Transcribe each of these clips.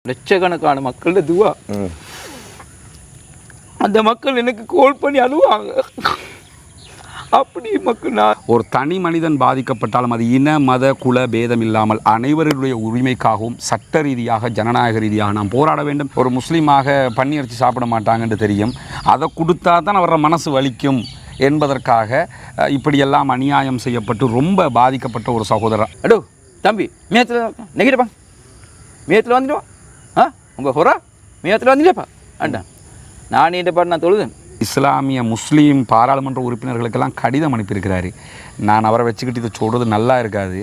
லட்சக்கணக்கான மக்களோட துவா. அந்த மக்கள் எனக்கு கால் பண்ணி அழுவாங்க. அப்படி மக்கள் ஒரு தனி மனிதன் பாதிக்கப்பட்டாலும் அது இன மத குல பேதம் இல்லாமல் அனைவருடைய உரிமைக்காகவும் சட்ட ரீதியாக ஜனநாயக ரீதியாக நாம் போராட வேண்டும். ஒரு முஸ்லீமாக பன்னியிறச்சி சாப்பிட மாட்டாங்கன்னு தெரியும், அதை கொடுத்தா தான் அவர மனசு வலிக்கும் என்பதற்காக இப்படியெல்லாம் அநியாயம் செய்யப்பட்டு ரொம்ப பாதிக்கப்பட்ட ஒரு சகோதரர். அடோ தம்பி மேத்தில் நெகிட்டப்பா, மேத்தில் வந்துடுவா. உங்கள் ஹொரா மேத்தில் வந்துட்டேப்பா அண்டா நான் நீண்டப்பா நான் தொழுதேன். இஸ்லாமிய முஸ்லீம் பாராளுமன்ற உறுப்பினர்களுக்கெல்லாம் கடிதம் அனுப்பியிருக்கிறாரு. நான் அவரை வச்சுக்கிட்டு இதை சொல்கிறது நல்லா இருக்காது.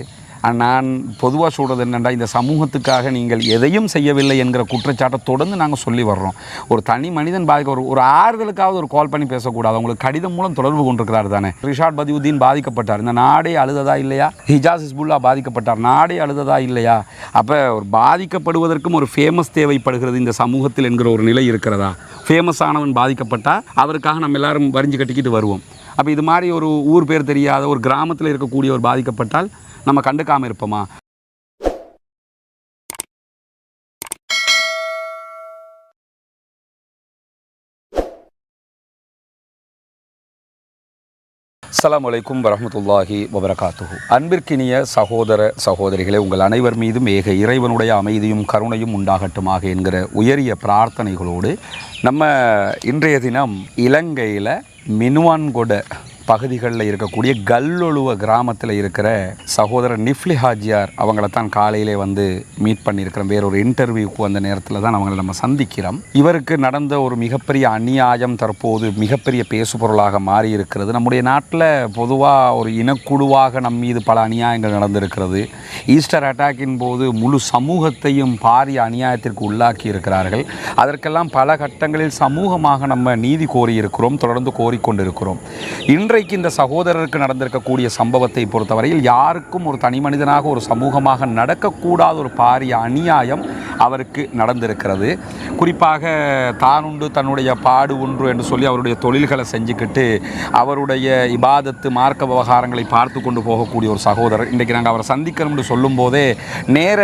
நான் பொதுவாக சொல்கிறது என்னென்னா, இந்த சமூகத்துக்காக நீங்கள் எதையும் செய்யவில்லை என்கிற குற்றச்சாட்டை தொடர்ந்து நாங்கள் சொல்லி வர்றோம். ஒரு தனி மனிதன் ஒரு ஆறுதலுக்காவது ஒரு கால் பண்ணி பேசக்கூடாது. அவங்களுக்கு கடிதம் மூலம் தொடர்பு கொண்டிருக்கிறார் தானே. ரிஷாட் பதியுதீன் பாதிக்கப்பட்டார், இந்த நாடே அழுததா இல்லையா? ஹிஜாஸ் ஹிஸ்புல்லா பாதிக்கப்பட்டார், நாடே அழுததா இல்லையா? அப்போ ஒரு பாதிக்கப்படுவதற்கும் ஒரு ஃபேமஸ் தேவைப்படுகிறது இந்த சமூகத்தில் என்கிற ஒரு நிலை இருக்கிறதா? ஃபேமஸ் ஆனவன் பாதிக்கப்பட்டால் அவருக்காக நம்ம எல்லாரும் வரிஞ்சு கட்டிக்கிட்டு வருவோம். அப்போ இது மாதிரி ஒரு ஊர் பேர் தெரியாத ஒரு கிராமத்தில் இருக்கக்கூடிய ஒரு பாதிக்கப்பட்டால் நம்ம கண்டுக்காமல் இருப்போமா? அஸ்ஸலாமு அலைக்கும் வரஹ்மத்துல்லாஹி வபரகாத்துஹு. அன்பிற்கினிய சகோதர சகோதரிகளே, உங்கள் அனைவர் மீதும் ஏக இறைவனுடைய அமைதியும் கருணையும் உண்டாகட்டுமாக என்கிற உயரிய பிரார்த்தனைகளோடு நம்ம இன்றைய தினம் இலங்கையில் மினுவான்கொட பகுதிகளில் இருக்கக்கூடிய கல்லொழுவ கிராமத்தில் இருக்கிற சகோதரர் நிஃப்லி ஹாஜியார் அவங்கள தான் காலையிலே வந்து மீட் பண்ணியிருக்கிறோம். வேறொரு இன்டர்வியூக்கு வந்த நேரத்தில் தான் அவங்களை நம்ம சந்திக்கிறோம். இவருக்கு நடந்த ஒரு மிகப்பெரிய அநியாயம் தற்போது மிகப்பெரிய பேசுபொருளாக மாறி இருக்கிறது. நம்முடைய நாட்டில் பொதுவாக ஒரு இனக்குழுவாக நம் மீது பல அநியாயங்கள் நடந்திருக்கிறது. ஈஸ்டர் அட்டாக்கின் போது முழு சமூகத்தையும் பாரிய அநியாயத்திற்கு உள்ளாக்கி இருக்கிறார்கள். அதற்கெல்லாம் பல கட்டங்களில் சமூகமாக நம்ம நீதி கோரியிருக்கிறோம், தொடர்ந்து கோரிக்கொண்டிருக்கிறோம். இன்றைக்கு இந்த சகோதரருக்கு நடந்திருக்கக்கூடிய சம்பவத்தை பொறுத்தவரையில் யாருக்கும் ஒரு தனி மனிதனாக ஒரு சமூகமாக நடக்கக்கூடாத ஒரு பாரிய அநியாயம் அவருக்கு நடந்திருக்கிறது. குறிப்பாக தானுண்டு தன்னுடைய பாடு ஒன்று என்று சொல்லி அவருடைய தொழில்களை செஞ்சுக்கிட்டு அவருடைய இபாதத்து மார்க்க விவகாரங்களை பார்த்து கொண்டு போகக்கூடிய ஒரு சகோதரர். இன்றைக்கி நாங்கள் அவரை சந்திக்கணும்னு சொல்லும் போதே நேர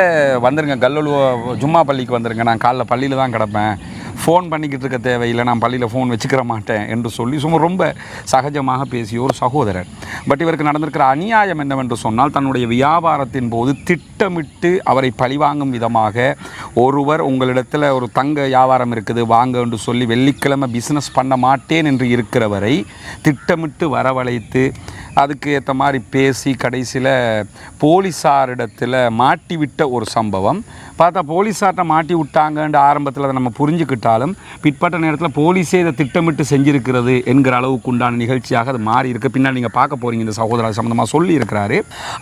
வந்துருங்க, கல்லொழுவ ஜும்மா பள்ளிக்கு வந்துருங்க, நான் காலைல பள்ளியில் தான் கிடப்பேன், ஃபோன் பண்ணிக்கிட்டு இருக்க தேவையில்லை, நான் பள்ளியில் ஃபோன் வச்சுக்கிற மாட்டேன் என்று சொல்லி சும்மா ரொம்ப சகஜமாக பேசிய ஒரு சகோதரர். பட் இவருக்கு நடந்திருக்கிற அநியாயம் என்னவென்று சொன்னால், தன்னுடைய வியாபாரத்தின் போது திட்டமிட்டு அவரை பழிவாங்கும் விதமாக ஒருவர் உங்களிடத்தில் ஒரு தங்க வியாபாரம் இருக்குது வாங்க என்று சொல்லி வெள்ளிக்கிழமை பிஸ்னஸ் பண்ண மாட்டேன் என்று இருக்கிறவரை திட்டமிட்டு வரவழைத்து அதுக்கு ஏற்ற மாதிரி பேசி கடைசியில் போலீஸாரிடத்தில் மாட்டிவிட்ட ஒரு சம்பவம். பார்த்தா போலீஸார்ட்ட மாட்டி விட்டாங்கன்ற ஆரம்பத்தில் அதை நம்ம புரிஞ்சுக்கிட்டாலும் பிற்பட்ட நேரத்தில் போலீஸே இதை திட்டமிட்டு செஞ்சுருக்கிறது என்கிற அளவுக்கு உண்டான நிகழ்ச்சியாக அது மாறி இருக்குது. பின்னால் நீங்கள் பார்க்க போகிறீங்க, இந்த சகோதரர் சம்மந்தமாக சொல்லியிருக்கிறாரு.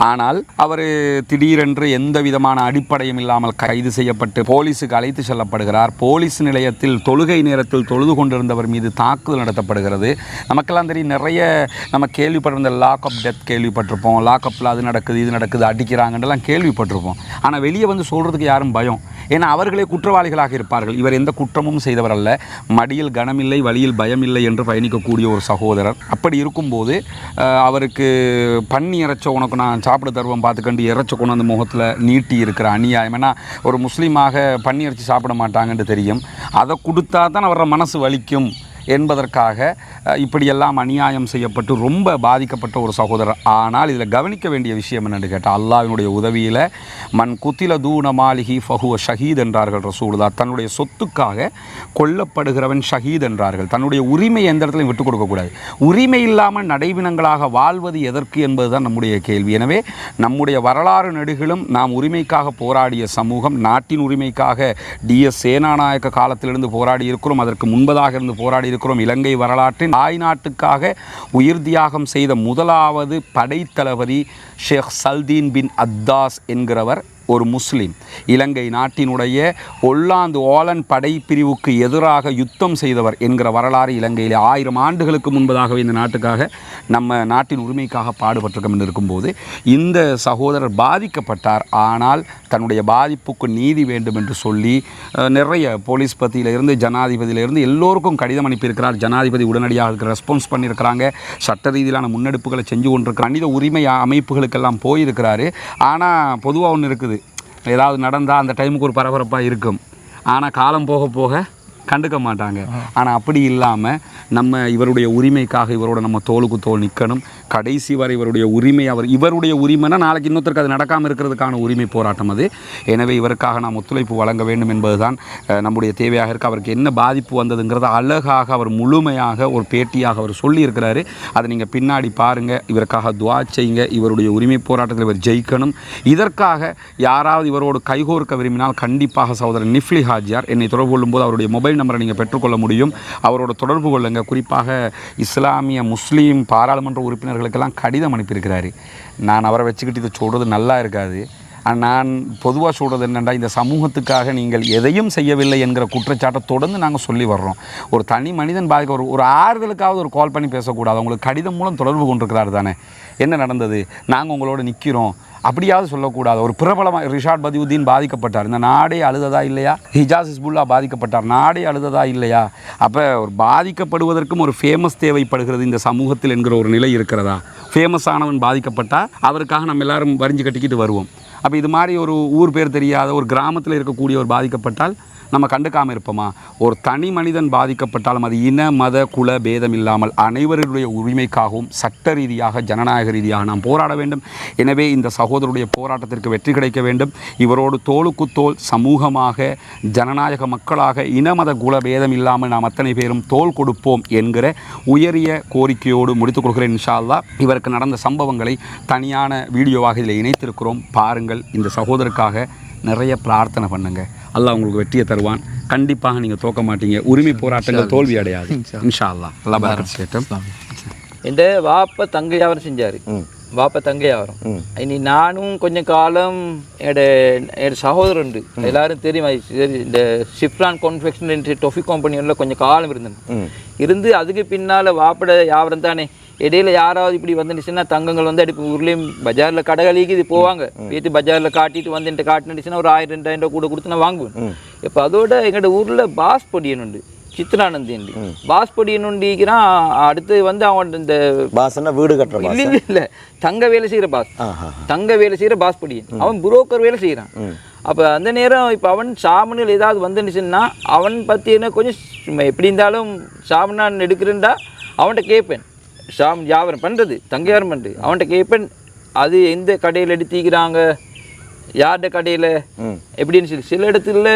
ஆனால் அவர் திடீரென்று எந்த விதமான அடிப்படையும் இல்லாமல் கைது செய்யப்பட்டு போலீஸுக்கு அழைத்து செல்லப்படுகிறார். போலீஸ் நிலையத்தில் தொழுகை நேரத்தில் தொழுது கொண்டிருந்தவர் மீது தாக்குதல் நடத்தப்படுகிறது. நமக்கெல்லாம் தெரியும், நிறைய நம்ம கேள்விப்பட்டிருந்த லாக்அப் டெத் கேள்விப்பட்டிருப்போம், லாக்அப்பில் அது நடக்குது இது நடக்குது அடிக்கிறாங்கன்றலாம் கேள்விப்பட்டிருப்போம். ஆனால் வெளியே வந்து சொல்கிறதுக்கு யாரும் பயம். ஏன்னா அவர்களே குற்றவாளிகளாக இருப்பார்கள். இவர் எந்த குற்றமும் செய்தவர் அல்ல, மடியில் கனமில்லை வழியில் பயமில்லை என்று பயணிக்கக்கூடிய ஒரு சகோதரர். அப்படி இருக்கும்போது அவருக்கு பண்ணி இறைச்ச உனக்கு நான் சாப்பிட தருவம் பார்த்துக்கண்டு இறைச்ச கொண்டு அந்த முகத்தில் நீட்டி இருக்கிற அநியாயம். ஏன்னா ஒரு முஸ்லீமாக பண்ணி இறைச்சி சாப்பிட மாட்டாங்கன்னு தெரியும், அதை கொடுத்தா தான் அவர மனசு வலிக்கும் என்பதற்காக இப்படியெல்லாம் அநியாயம் செய்யப்பட்டு ரொம்ப பாதிக்கப்பட்ட ஒரு சகோதரர். ஆனால் இதில் கவனிக்க வேண்டிய விஷயம் என்னென்னு கேட்டால், அல்லாஹ்வினுடைய உதவியில் மன் குத்தில தூன மாலிஹி ஃபஹுவ ஷஹீத் என்றார்கள் ரசூலுல்லாஹ். தன்னுடைய சொத்துக்காக கொல்லப்படுகிறவன் ஷஹீத் என்றார்கள். தன்னுடைய உரிமை எந்த இடத்துலையும் விட்டுக் கொடுக்கக்கூடாது. உரிமை இல்லாமல் நடைவினங்களாக வாழ்வது எதற்கு என்பது தான் நம்முடைய கேள்வி. எனவே நம்முடைய வரலாறு நெடுகிலும் நாம் உரிமைக்காக போராடிய சமூகம், நாட்டின் உரிமைக்காக டிஎஸ் சேனாநாயக்க காலத்திலிருந்து போராடி இருக்கிறோம், அதற்கு முன்பதாக இருந்து போராடி இருக்கிறோம். இலங்கை வரலாற்றின் தாய்நாட்டுக்காக உயிர் தியாகம் செய்த முதலாவது படைத்தளபதி ஷேக் சல்தீன் பின் அத்தாஸ் என்கிறவர் ஒரு முஸ்லீம். இலங்கை நாட்டினுடைய ஒல்லாந்து ஓலன் படைப்பிரிவுக்கு எதிராக யுத்தம் செய்தவர் என்கிற வரலாறு இலங்கையில் 1000 ஆண்டுகளுக்கு முன்பதாகவே இந்த நாட்டுக்காக நம்ம நாட்டின் உரிமைக்காக பாடுபட்டிருக்கோம் இருக்கும்போது இந்த சகோதரர் பாதிக்கப்பட்டார். ஆனால் தன்னுடைய பாதிப்புக்கு நீதி வேண்டும் என்று சொல்லி நிறைய போலீஸ் பத்தியிலிருந்து ஜனாதிபதியிலிருந்து எல்லோருக்கும் கடிதம் அனுப்பியிருக்கிறார். ஜனாதிபதி உடனடியாக அதுக்கு ரெஸ்பான்ஸ் பண்ணியிருக்கிறாங்க. சட்ட ரீதியிலான முன்னெடுப்புகளை செஞ்சு கொண்டிருக்கிற மனித உரிமை அமைப்புகளுக்கெல்லாம் போயிருக்கிறாரு. ஆனால் பொதுவாக ஒன்று இருக்குது, ஏதாவது நடந்தால் அந்த டைமுக்கு ஒரு பரபரப்பாக இருக்கும். ஆனால் காலம் போக போக கண்டுக்க மாட்டாங்க. ஆனால் அப்படி இல்லாமல் நம்ம இவருடைய உரிமைக்காக இவரோட நம்ம தோளுக்கு தோல் நிற்கணும். கடைசி வரை இவருடைய உரிமை, இவருடைய உரிமைனா நாளைக்கு இன்னொருத்தருக்கு அது நடக்காமல் இருக்கிறதுக்கான உரிமை போராட்டம் அது. எனவே இவருக்காக நாம் ஒத்துழைப்பு வழங்க வேண்டும் என்பதுதான் நம்முடைய தேவையாக இருக்குது. அவருக்கு என்ன பாதிப்பு வந்ததுங்கிறத அழகாக அவர் முழுமையாக ஒரு பேட்டியாக அவர் சொல்லியிருக்கிறாரு. அதை நீங்கள் பின்னாடி பாருங்கள். இவருக்காக துவா செய்யுங்க. இவருடைய உரிமை போராட்டத்தில் இவர் ஜெயிக்கணும். இதற்காக யாராவது இவரோடு கைகோர்க்க விரும்பினால் கண்டிப்பாக சகோதரர் நிஃப்லி ஹாஜியார் என்னை தொடர்பு கொள்ளும்போது அவருடைய மொபைல் நம்பரை நீங்கள் பெற்றுக்கொள்ள முடியும். அவரோட தொடர்பு கொள்ளுங்க. குறிப்பாக இஸ்லாமிய முஸ்லீம் பாராளுமன்ற உறுப்பினர்களுக்கெல்லாம் கடிதம் அனுப்பியிருக்கிறாரு. நான் அவரை வச்சுக்கிட்டு இதை சொல்கிறது நல்லா இருக்காது. நான் பொதுவாக சொல்கிறது என்னென்னா, இந்த சமூகத்துக்காக நீங்கள் எதையும் செய்யவில்லை என்கிற குற்றச்சாட்டை தொடர்ந்து நாங்கள் சொல்லி வர்றோம். ஒரு தனி மனிதன் பாதிக்க ஒரு ஆறுதலுக்காவது ஒரு கால் பண்ணி பேசக்கூடாது. அவங்களுக்கு கடிதம் மூலம் தொடர்பு கொண்டிருக்கிறாரு தானே, என்ன நடந்தது, நாங்கள் உங்களோட நிற்கிறோம் அப்படியாவது சொல்லக்கூடாது. ஒரு பிரபலமாக ரிஷாட் பதியுதீன் பாதிக்கப்பட்டார், இந்த நாடே அழுததா இல்லையா? ஹிஜாஸ் ஹிஸ்புல்லா பாதிக்கப்பட்டார், நாடே அழுததா இல்லையா? அப்போ ஒரு பாதிக்கப்படுவதற்கும் ஒரு ஃபேமஸ் தேவைப்படுகிறது இந்த சமூகத்தில் என்கிற ஒரு நிலை இருக்கிறதா? ஃபேமஸ் ஆனவன் பாதிக்கப்பட்டால் அவருக்காக நம்ம எல்லாரும் வரிஞ்சு கட்டிக்கிட்டு வருவோம். அப்போ இது மாதிரி ஒரு ஊர் பேர் தெரியாத ஒரு கிராமத்தில் இருக்கக்கூடிய ஒரு பாதிக்கப்பட்டால் நம்ம கண்டுக்காமல் இருப்போமா? ஒரு தனி மனிதன் பாதிக்கப்பட்டாலும் அது இன மத குல பேதம் இல்லாமல் அனைவருடைய உரிமைக்காகவும் சட்ட ரீதியாக ஜனநாயக ரீதியாக நாம் போராட வேண்டும். எனவே இந்த சகோதரருடைய போராட்டத்திற்கு வெற்றி கிடைக்க வேண்டும். இவரோடு தோளுக்கு தோள் சமூகமாக ஜனநாயக மக்களாக இன மத குல பேதம் இல்லாமல் நாம் அத்தனை பேரும் தோள் கொடுப்போம் என்கிற உயரிய கோரிக்கையோடு முடித்துக் கொள்கிறேன். இன்ஷா அல்லாஹ் இவருக்கு நடந்த சம்பவங்களை தனியான வீடியோவாக இதில் இணைத்திருக்கிறோம். பாருங்கள். இந்த சகோதரருக்காக நிறைய பிரார்த்தனை பண்ணுங்கள். அல்லாஹ் உங்களுக்கு வெற்றியை தருவான். கண்டிப்பாக நீங்கள் தோக்க மாட்டீங்க. உரிமை போராட்டங்கள் தோல்வி அடையாது. இன்ஷா அல்லாஹ். அல்லாஹ் பரக்கத் செய்யட்டும். என் வாப்ப தங்கையாவரம் செஞ்சார். வாப்ப தங்கையாவரம். இனி நானும் கொஞ்சம் காலம் என்னோட சகோதரன் உண்டு, எல்லாரும் தெரியும். இந்த ஷிப்ரான் கான்ஃபெக்ஷன் டொஃபி கம்பெனியில் கொஞ்சம் காலம் இருந்து அதுக்கு பின்னால் வாப்பட வியாபாரம் தானே. இடையில யாராவது இப்படி வந்துடுச்சுன்னா தங்கங்கள் வந்து அப்படி ஊர்லேயும் பஜாரில் கடைகளுக்கு இது போவாங்க. வீட்டு பஜாரில் காட்டிட்டு வந்து காட்டினுச்சுன்னா ஒரு 1000-2000 கூட கொடுத்து நான் வாங்குவேன். இப்போ அதோட எங்களோட ஊரில் பாஸ் பொடியன் உண்டு, சித்ரானந்தி உண்டு. பாஸ் பொடியன் உண்டிக்கிறான். அடுத்து வந்து அவன் இந்த பாஸ்னா வீடு கட்டுற இல்லை தங்க வேலை செய்கிற பாஸ், தங்க வேலை செய்கிற பாஸ் பொடியன். அவன் புரோக்கர் வேலை செய்கிறான். அப்போ அந்த நேரம் இப்போ அவன் சாமனில் ஏதாவது வந்துடுச்சுன்னா அவன் பற்றின கொஞ்சம் எப்படி இருந்தாலும் சாமனான் எடுக்கிறேன்டா அவன்கிட்ட கேட்பேன். ஷாம் வியாபாரம் பண்ணுறது, தங்கையாரம் பண்ணுறது. அவன்கிட்ட கேட்பேன், அது எந்த கடையில் எடுத்திக்கிறாங்க, யார்கிட்ட கடையில் எப்படின்னு சொல்லி. சில இடத்துல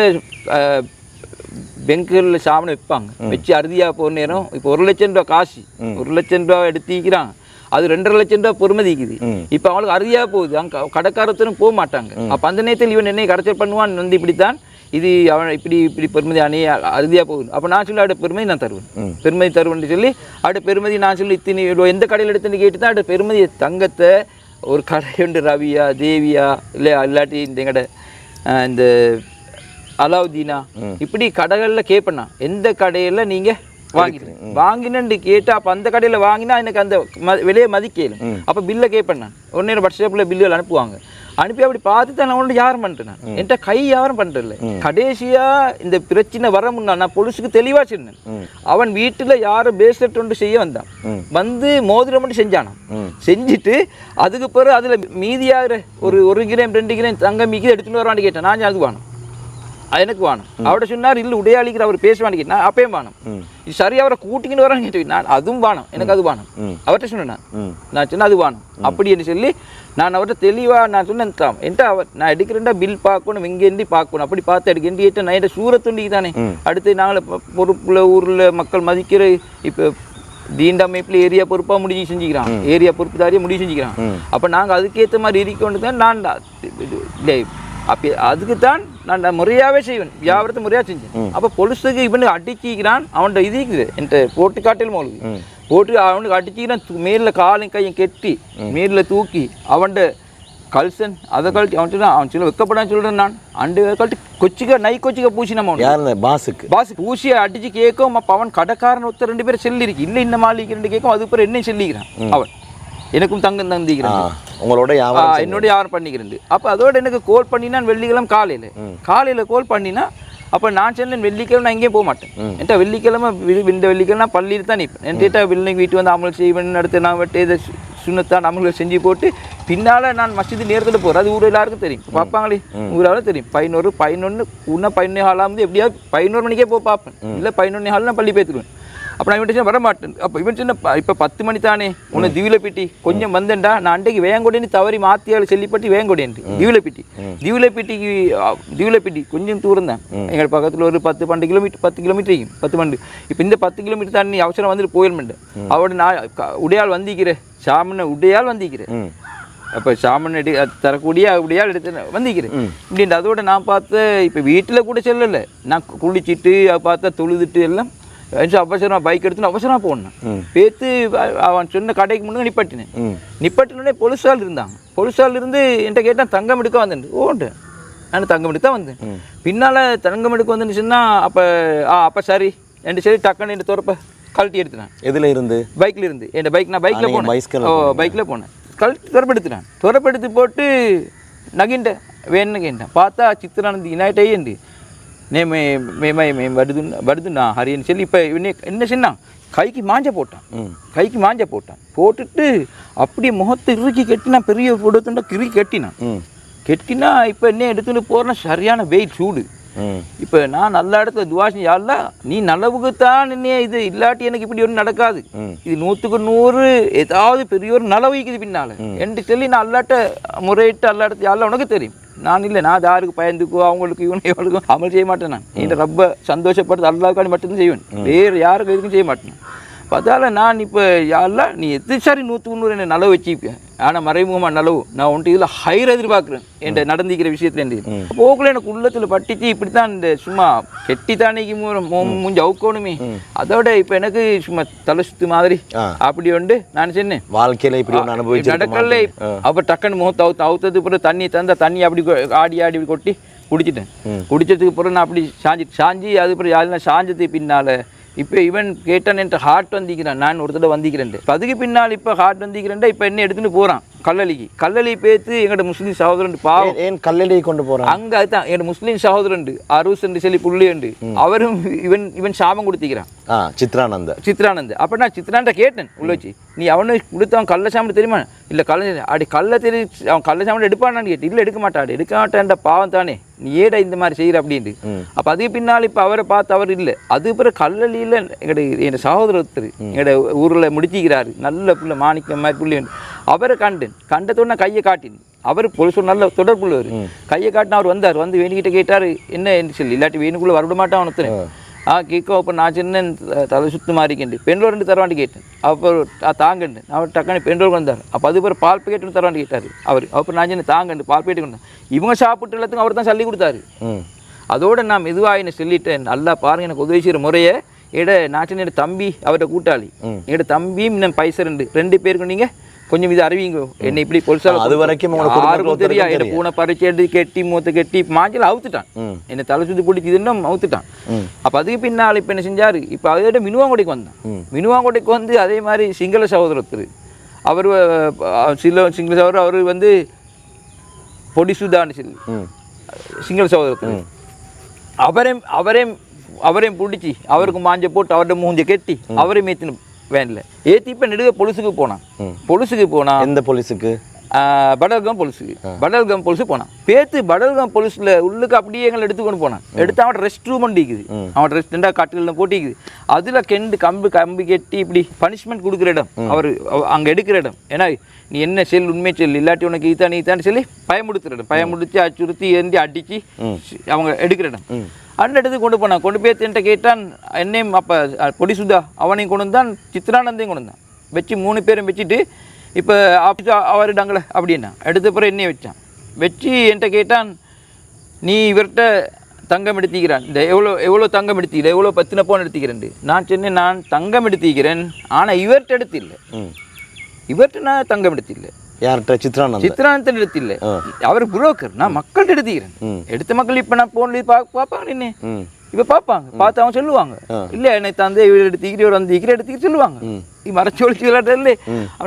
பெங்குகளில் ஷாமனை வைப்பாங்க, வச்சு அறுதியாக போகிற நேரம் இப்போ 1 லட்சம் ரூபா காசு, 1 லட்சம் ரூபா எடுத்திக்கிறாங்க, அது 2.5 லட்சம் ரூபா பொறுமதிக்குது. இப்போ அவங்களுக்கு அறுதியாக போகுது, அங்கே கடைக்காரத்தனும் போக மாட்டாங்க. அப்போ அந்த நேரத்தில் இவன் என்னை கரைச்சல் பண்ணுவான், வந்து இப்படித்தான் இது அவன் இப்படி பெருமதி அணைய அறுதியாக போகுது. அப்போ நான் சொல்லி அவட பெருமதி நான் தருவேன், பெருமதி தருவேன்னு சொல்லி அவட பெருமதி நான் சொல்லி இத்தனை எந்த கடையில் எடுத்துன்னு கேட்டு தான் அவட பெருமதி தங்கத்தை ஒரு கடை உண்டு, ரவியா தேவியா இல்லை இல்லாட்டி இந்த எங்கட இந்த அலாவுதீனா இப்படி கடைகளில் கேட்பேண்ணா, எந்த கடையில் நீங்கள் வாங்கினு கேட்டா அப்போ அந்த கடையில் வாங்கினா எனக்கு அந்த விலையை மதிக்கலும். அப்போ பில்லை கேட்பேன் நான். உடனே வாட்ஸ்அப்பில் பில்லுகள் அனுப்புவாங்க. அனுப்பி அப்படி பார்த்து தான் நான் ஒன்று யாரும் பண்ணுறேன். என்கிட்ட கை யாரும் பண்ணுறதில்ல. கடைசியாக இந்த பிரச்சனை வர முன்னா நான் பொலிஸுக்கு தெளிவாக சொன்னேன். அவன் வீட்டில் யாரும் பேஸ்லெட் ஒன்று செய்ய வந்தான், வந்து மோதிரம் மட்டும் செஞ்சானான். செஞ்சுட்டு அதுக்கு பிறகு அதில் மீதியாக ஒரு 1 கிராம் 2 கிராம் தங்கம் மீக்கி எடுத்துன்னு வரான்னு கேட்டேன். நான் அது வாணும், எனக்கு வாணும். அவட சொன்னார் இல்லை உடையாளிக்கிற அவர் பேசுவான்னு கேட்டேன். நான் அப்பயும் வாணும். இது சரி அவரை கூட்டிக்கிட்டு வரான்னு கேட்டு நான் அதுவும் வாணும், எனக்கு அது வாணும். அவர்கிட்ட சொன்னேன், நான் சொன்னேன் அது வாணும் அப்படின்னு சொல்லி நான் அவர்கிட்ட தெளிவாக நான் சொன்னேன். என்கிட்ட அவர் நான் எடுக்கிறேன்டா பில் பார்க்கணும், இங்கேருந்து பார்க்கணும், அப்படி பார்த்து எடுக்க கேட்டு நான் என்கிட்ட சூரத்துண்டிக்கு தானே. அடுத்து நாங்கள் பொறுப்பில் ஊரில் மக்கள் மதிக்கிற இப்போ தீண்டமைப்பில் ஏரியா பொறுப்பாக முடிவு செஞ்சுக்கிறான், ஏரியா பொறுப்புதாரியாக முடிவு செஞ்சுக்கிறான். அப்போ நாங்கள் அதுக்கேற்ற மாதிரி இருக்கொண்டு தான் நான் இல்லை அப்போ அதுக்கு தான் நான் முறையாகவே செய்வேன், வியாபாரத்தை முறையாக செஞ்சேன். அப்போ பொலிஸுக்கு இவனு அடிச்சிக்கிறான், அவன்கிட்ட இது இருக்குது என்கிட்ட போட்டு காட்டில் மோளுக்கு போட்டு அவனுக்கு அடிச்சிக்கிறான். மேலில் காலையும் கையும் கெட்டி மேலில் தூக்கி அவன்கிட்ட கல்சன் அதை கழட்டி அவன்ட்டு அவன் சொல்ல வைக்கப்படான்னு சொல்கிறேன். நான் அண்டு கழட்டி கொச்சிக்க நை கொச்சிக்க பூசி நம்ம பாஸுக்கு பூசியை அடிச்சு கேட்கும். அப்போ அவன் கடைக்காரன் ஒருத்தர் 2 பேரும் செல்லிருக்கு, இல்லை இந்த மாளிகை 2 கேட்கும். அது பிறகு என்னையும் செல்லிக்கிறான். அவன் எனக்கும் தங்கம் தந்திக்கிறான், உங்களோட என்னோட யாரும் பண்ணிக்கிறேன். அப்போ அதோட எனக்கு கோல் பண்ணினா வெள்ளிக்கிழமை காலையில் கோல் பண்ணினா அப்போ நான் சொன்னேன் வெள்ளிக்கிழமை நான் எங்கேயும் போக மாட்டேன். என்கிட்ட வெள்ளிக்கிழமை இந்த வெள்ளிக்கிழமை பள்ளியில் தான் நிற்பேன். என்கிட்ட வெள்ளி வீட்டு வந்து அமல் செய்வேன், அடுத்து நான் வெட்டு இதை சுண்ணத்தான் நம்மளுக்கு செஞ்சு போட்டு பின்னால் நான் மஸ்ஜிது நேரத்தில் போகிறேன். அது ஊர் எல்லாருக்கும் தெரியும், பார்ப்பாங்களே ஊரால் தெரியும். 11 இன்னும் 11 ஹாலாக எப்படியாவது 11 மணிக்கே போய் பார்ப்பேன், இல்லை 11 ஹால் நான் பள்ளி பேத்துருவேன். அப்போ நான் இவன் வர மாட்டேன். அப்போ இவன் சின்ன இப்போ 10 மணி தானே உன்னை திவிலப்பிட்டி கொஞ்சம் வந்தேன்டா, நான் அன்றைக்கு வேங்கொடேன்னு தவறி மாத்தியால் செல்லிப்பட்டி வேங்கொடேன்ட்டு திவிலப்பிட்டி கொஞ்சம் தூரம் தான். எங்கள் பக்கத்தில் ஒரு 10-12 கிலோமீட்டர் 10 கிலோமீட்டர் 10 இப்போ இந்த 10 கிலோமீட்டர் தான் நீ அவசரம் வந்துட்டு போயிடமாட்டேன். அவட நான் உடையால் வந்திக்கிறேன், சாமனை உடையால் வந்திக்கிறேன். அப்போ சாமன் தரக்கூடிய உடையால் எடுத்து வந்திக்கிறேன் இப்படின்ட்டு. அதோட நான் பார்த்த இப்போ வீட்டில் கூட செல்லலை, நான் குளிச்சுட்டு பார்த்தா தொழுதுட்டு எல்லாம் அவசரமா பைக் எடுத்துன்னு அவசரமா போனேன். பேத்து அவன் சொன்ன கடைக்கு முன்னாடி நிப்பாட்டினே பொலிசால் இருந்தாங்க. பொலிசால் இருந்து என்கிட்ட கேட்டான் தங்கம் எடுக்க வந்தேன். ஓண்டு நான் தங்கம் எடுக்க தான் வந்தேன். பின்னால் தங்கம் எடுக்க வந்துச்சுன்னா அப்போ சரி என்று சரி டக்குன்னு என் துறப்ப கழட்டி எடுத்துனேன். எதில் இருந்து? பைக்கில் இருந்து. என் பைக் நான் பைக்கில் போனேன். பைக்கில் போனேன். கழட்டி துறப்பெடுத்துனேன். துறப்பெடுத்து போட்டு நகிண்டேன் வேணுன்னு கேட்டேன். பார்த்தா சித்திரானந்தி இனாயிட்டே என்று வருதுண்ணா ஹரியன்னு சொல்லி இப்போ என்ன சொன்னான், கைக்கு மாஞ்ச போட்டான். போட்டுட்டு அப்படியே முகத்தை இறுக்கி கட்டினா, பெரிய போடுத்துண்டா கிறுக்கி கட்டினா இப்போ என்ன எடுத்துன்னு போகிறேன்னா சரியான வெயில் சூடு. இப்போ நான் நல்ல இடத்துல துவாசி யாருல நீ நல்லவுக்குத்தான் என்ன இது இல்லாட்டி எனக்கு இப்படி ஒன்றும் நடக்காது, இது 100க்கு 100 ஏதாவது பெரிய ஒரு நலவு இருக்குது பின்னால் என்று சொல்லி நான் அல்லாட்ட முறையிட்டு அல்லாட்ட யாரில் உனக்கு தெரியும். நான் இல்லை, நான் யாருக்கு பயந்துக்கோ அவங்களுக்கு இவனுக்கும் அமல் செய்ய மாட்டேன். நான் என் ரொம்ப சந்தோஷப்படுறது அல்லாவுக்காண்டி மட்டும்தான் செய்வேன், வேறு யாருக்கு எதுக்கும் செய்ய மாட்டேன். அதால் நான் இப்போ யாரெல்லாம் நீ எது சரி 100க்கு 100 என்னை நலவு வச்சுப்பேன், ஆனால் மறைமுகமாக நலவு நான் ஒன்று இதில் ஹைர் எதிர்பார்க்குறேன் என் நடந்திக்கிற விஷயத்துல. போக்குள்ள எனக்கு உள்ளத்தில் பட்டிச்சு இப்படித்தான் இந்த சும்மா கெட்டித்தானைக்கு மூஞ்சி அவுக்கணுமே, அதோட இப்போ எனக்கு சும்மா தலை சுத்து மாதிரி அப்படி உண்டு. நான் சொன்னேன் வாழ்க்கையில் இப்படி நடக்கல. அப்போ டக்குன்னு முகத்தை அவுத்தது பிறகு தண்ணி தந்தா தண்ணி அப்படி ஆடி கொட்டி குடிச்சிட்டேன். குடிச்சதுக்கு பிறகு நான் அப்படி சாஞ்சி அது பிறகு யாருன்னா சாஞ்சதுக்கு பின்னால் இப்போ இவன் கேட்டான் என்கிட்ட ஹார்ட் வந்திக்கிறான், நான் ஒரு தடவை வந்திக்கிறேன். அதுக்கு பின்னால் இப்போ ஹார்ட் வந்திக்கிறேன். இப்போ என்ன எடுத்துன்னு போகிறான் கல்லலி பேத்து எங்கள்ட முஸ்லீம் சகோதரன் பாவம் ஏன் கல்லலியை கொண்டு போகிறான் அங்கே. அதுதான் எங்கள் முஸ்லீம் சகோதரன் அரூஸ் சொல்லி புள்ளியண்டு அவரும் இவன் சாபம் கொடுத்திக்கிறான் சித்ரானந்த். அப்போ நான் சித்ரான்ட்ட கேட்டேன் உள்ள வச்சு, நீ அவனுக்கு கொடுத்தவன் கள்ள சாமன் தெரியுமா? இல்லை கள்ள தெரியும் அவன் கள்ள சாமன் எடுப்பான்னு கேட்டு, இல்லை எடுக்க மாட்டான்டா பாவம் தானே நீ ஏடா இந்த மாதிரி செய்கிற அப்படின்ட்டு. அப்போ அதுக்கு பின்னால் இப்போ அவரை பார்த்து அவர் இல்லை. அது பிறகு கல்லலியில் என் சகோதரர் ஒருத்தர் எங்களோட ஊரில் முடிச்சிக்கிறாரு, நல்ல பிள்ளை மாணிக்கம் மாதிரி புள்ளி. அவரை கண்டத்தோட நான் கையை காட்டினேன். அவர் பொலிசோட நல்ல தொடர்புள்ளவர். கையை காட்டினா அவர் வந்தார், வந்து வேணிக்கிட்ட கேட்டார் என்ன என்று சொல்லி, இல்லாட்டி வேணுக்குள்ளே வரவிட மாட்டான் ஒருத்தர். கேட்கும். அப்போ நான் சின்ன தலை சுத்து மாறிக்கண்டு பெண்ரோல் 2 தரவாண்டி கேட்டேன். அப்போ தாங்கண்டு அவர் டக்குன்னு பெண்ரோல் வந்தார். அப்போ அது பிறகு பால் பேக்கெட் தரவாண்டி கேட்டார் அவர். அப்போ நான் சின்ன தாங்கண்டு பால் பேக்கெட் கொண்டேன். இவங்க சாப்பிட்டு எல்லாத்துக்கும் அவர் தான் சொல்லி கொடுத்தாரு. அதோடு நான் மெதுவாக என்ன சொல்லிட்டேன், நல்லா பாருங்கள் எனக்கு உதவி செய்கிற முறையை நான் சின்ன தம்பி அவர்கிட்ட கூட்டாளி என்னோட தம்பியும் இன்னும் பைசா 2 பேருக்கு நீங்கள் கொஞ்சம் இது அறிவிங்க என்னை இப்படி பொலிசால் அது வரைக்கும் யாருக்கும் தெரியா. என்னை பூனை பறிச்சு எடுத்து கெட்டி மூத்த கெட்டி மாஞ்சில் அவுத்துட்டான், என்னை தலை சுற்றி பிடிச்சதுன்னு அவுத்துட்டான். அப்போ அதுக்கு பின்னால் இப்போ என்ன செஞ்சார், இப்போ அதோட மினுவாங்கோட்டைக்கு வந்தான். மினுவாங்கோட்டைக்கு வந்து அதே மாதிரி சிங்கள சகோதரத்தர் அவர் சிங்கள சகோதரர் அவர் வந்து பொடிசுதான்னு சொல்லி சிங்கள சகோதரத்தர் அவரையும் பிடிச்சி அவருக்கு மாஞ்ச போட்டு அவர்கிட்ட மூஞ்ச கெட்டி அவரை மேத்தின வேனில் ஏற்றி இப்போ நெடுக பொலிசுக்கு போனான். எந்த பொலிசுக்கு? படல்காம் பொலிசு போனான். பேத்து படல்காம் பொலிஸில் உள்ளுக்கு அப்படியே எங்களை எடுத்துக்கொண்டு போனான். எடுத்து அவன் ரெஸ்ட் ரூம் ஒண்டிக்குது, அவன் ரெஸ்ட் 2 காட்டுகளில் போட்டிக்குது. அதில் கம்பி கட்டி இப்படி பனிஷ்மெண்ட் கொடுக்குற இடம் அவர் அங்கே எடுக்கிற இடம். ஏன்னா நீ என்ன செல் உண்மை செல் இல்லாட்டி உனக்கு ஈத்தான்னு சொல்லி பயமுடுத்துற இடம், பயமுடுத்தி அச்சுறுத்தி ஏந்தி அடித்து அவங்க எடுக்கிற இடம். அந்த இடத்துக்கு கொண்டு போய் என்கிட்ட கேட்டான் என்னையும். அப்போ பொடிசுதா அவனையும் கொண்டு வந்தான், சித்ரானந்தையும் கொண்டு வந்தான். வச்சு 3 பேரும் வச்சுட்டு இப்போ அவரிடாங்களே அப்படின்னா எடுத்த பிறகு என்னையும் வச்சு என்கிட்ட கேட்டான், நீ இவர்கிட்ட தங்கம் எடுத்திக்கிறான், இந்த எவ்வளோ தங்கம் எடுத்திக்கிறேன், எவ்வளோ 10 பவுன் எடுத்திக்கிறேன். நான் சொன்னேன் நான் தங்கம் எடுத்திக்கிறேன், ஆனால் இவர்கிட்ட எடுத்தில்லை, இவர்கிட்ட நான் தங்கம் எடுத்தில்லை. யார்கிட்ட? சித்ரானந்தன் எடுத்தில்லை, அவர் புரோக்கர், நான் மக்கள்கிட்ட எடுத்துக்கிறேன். எடுத்த மக்கள் இப்போ நான் போன் பார்ப்பாங்க நின்று இப்போ பார்ப்பாங்க, பார்த்து அவங்க சொல்லுவாங்க இல்லை என்னை தந்தை எடுத்துக்கிட்டு ஒரு எடுத்துக்கிட்டு சொல்லுவாங்க. மறைச்சு ஒழிச்சு விளையாடுறதுல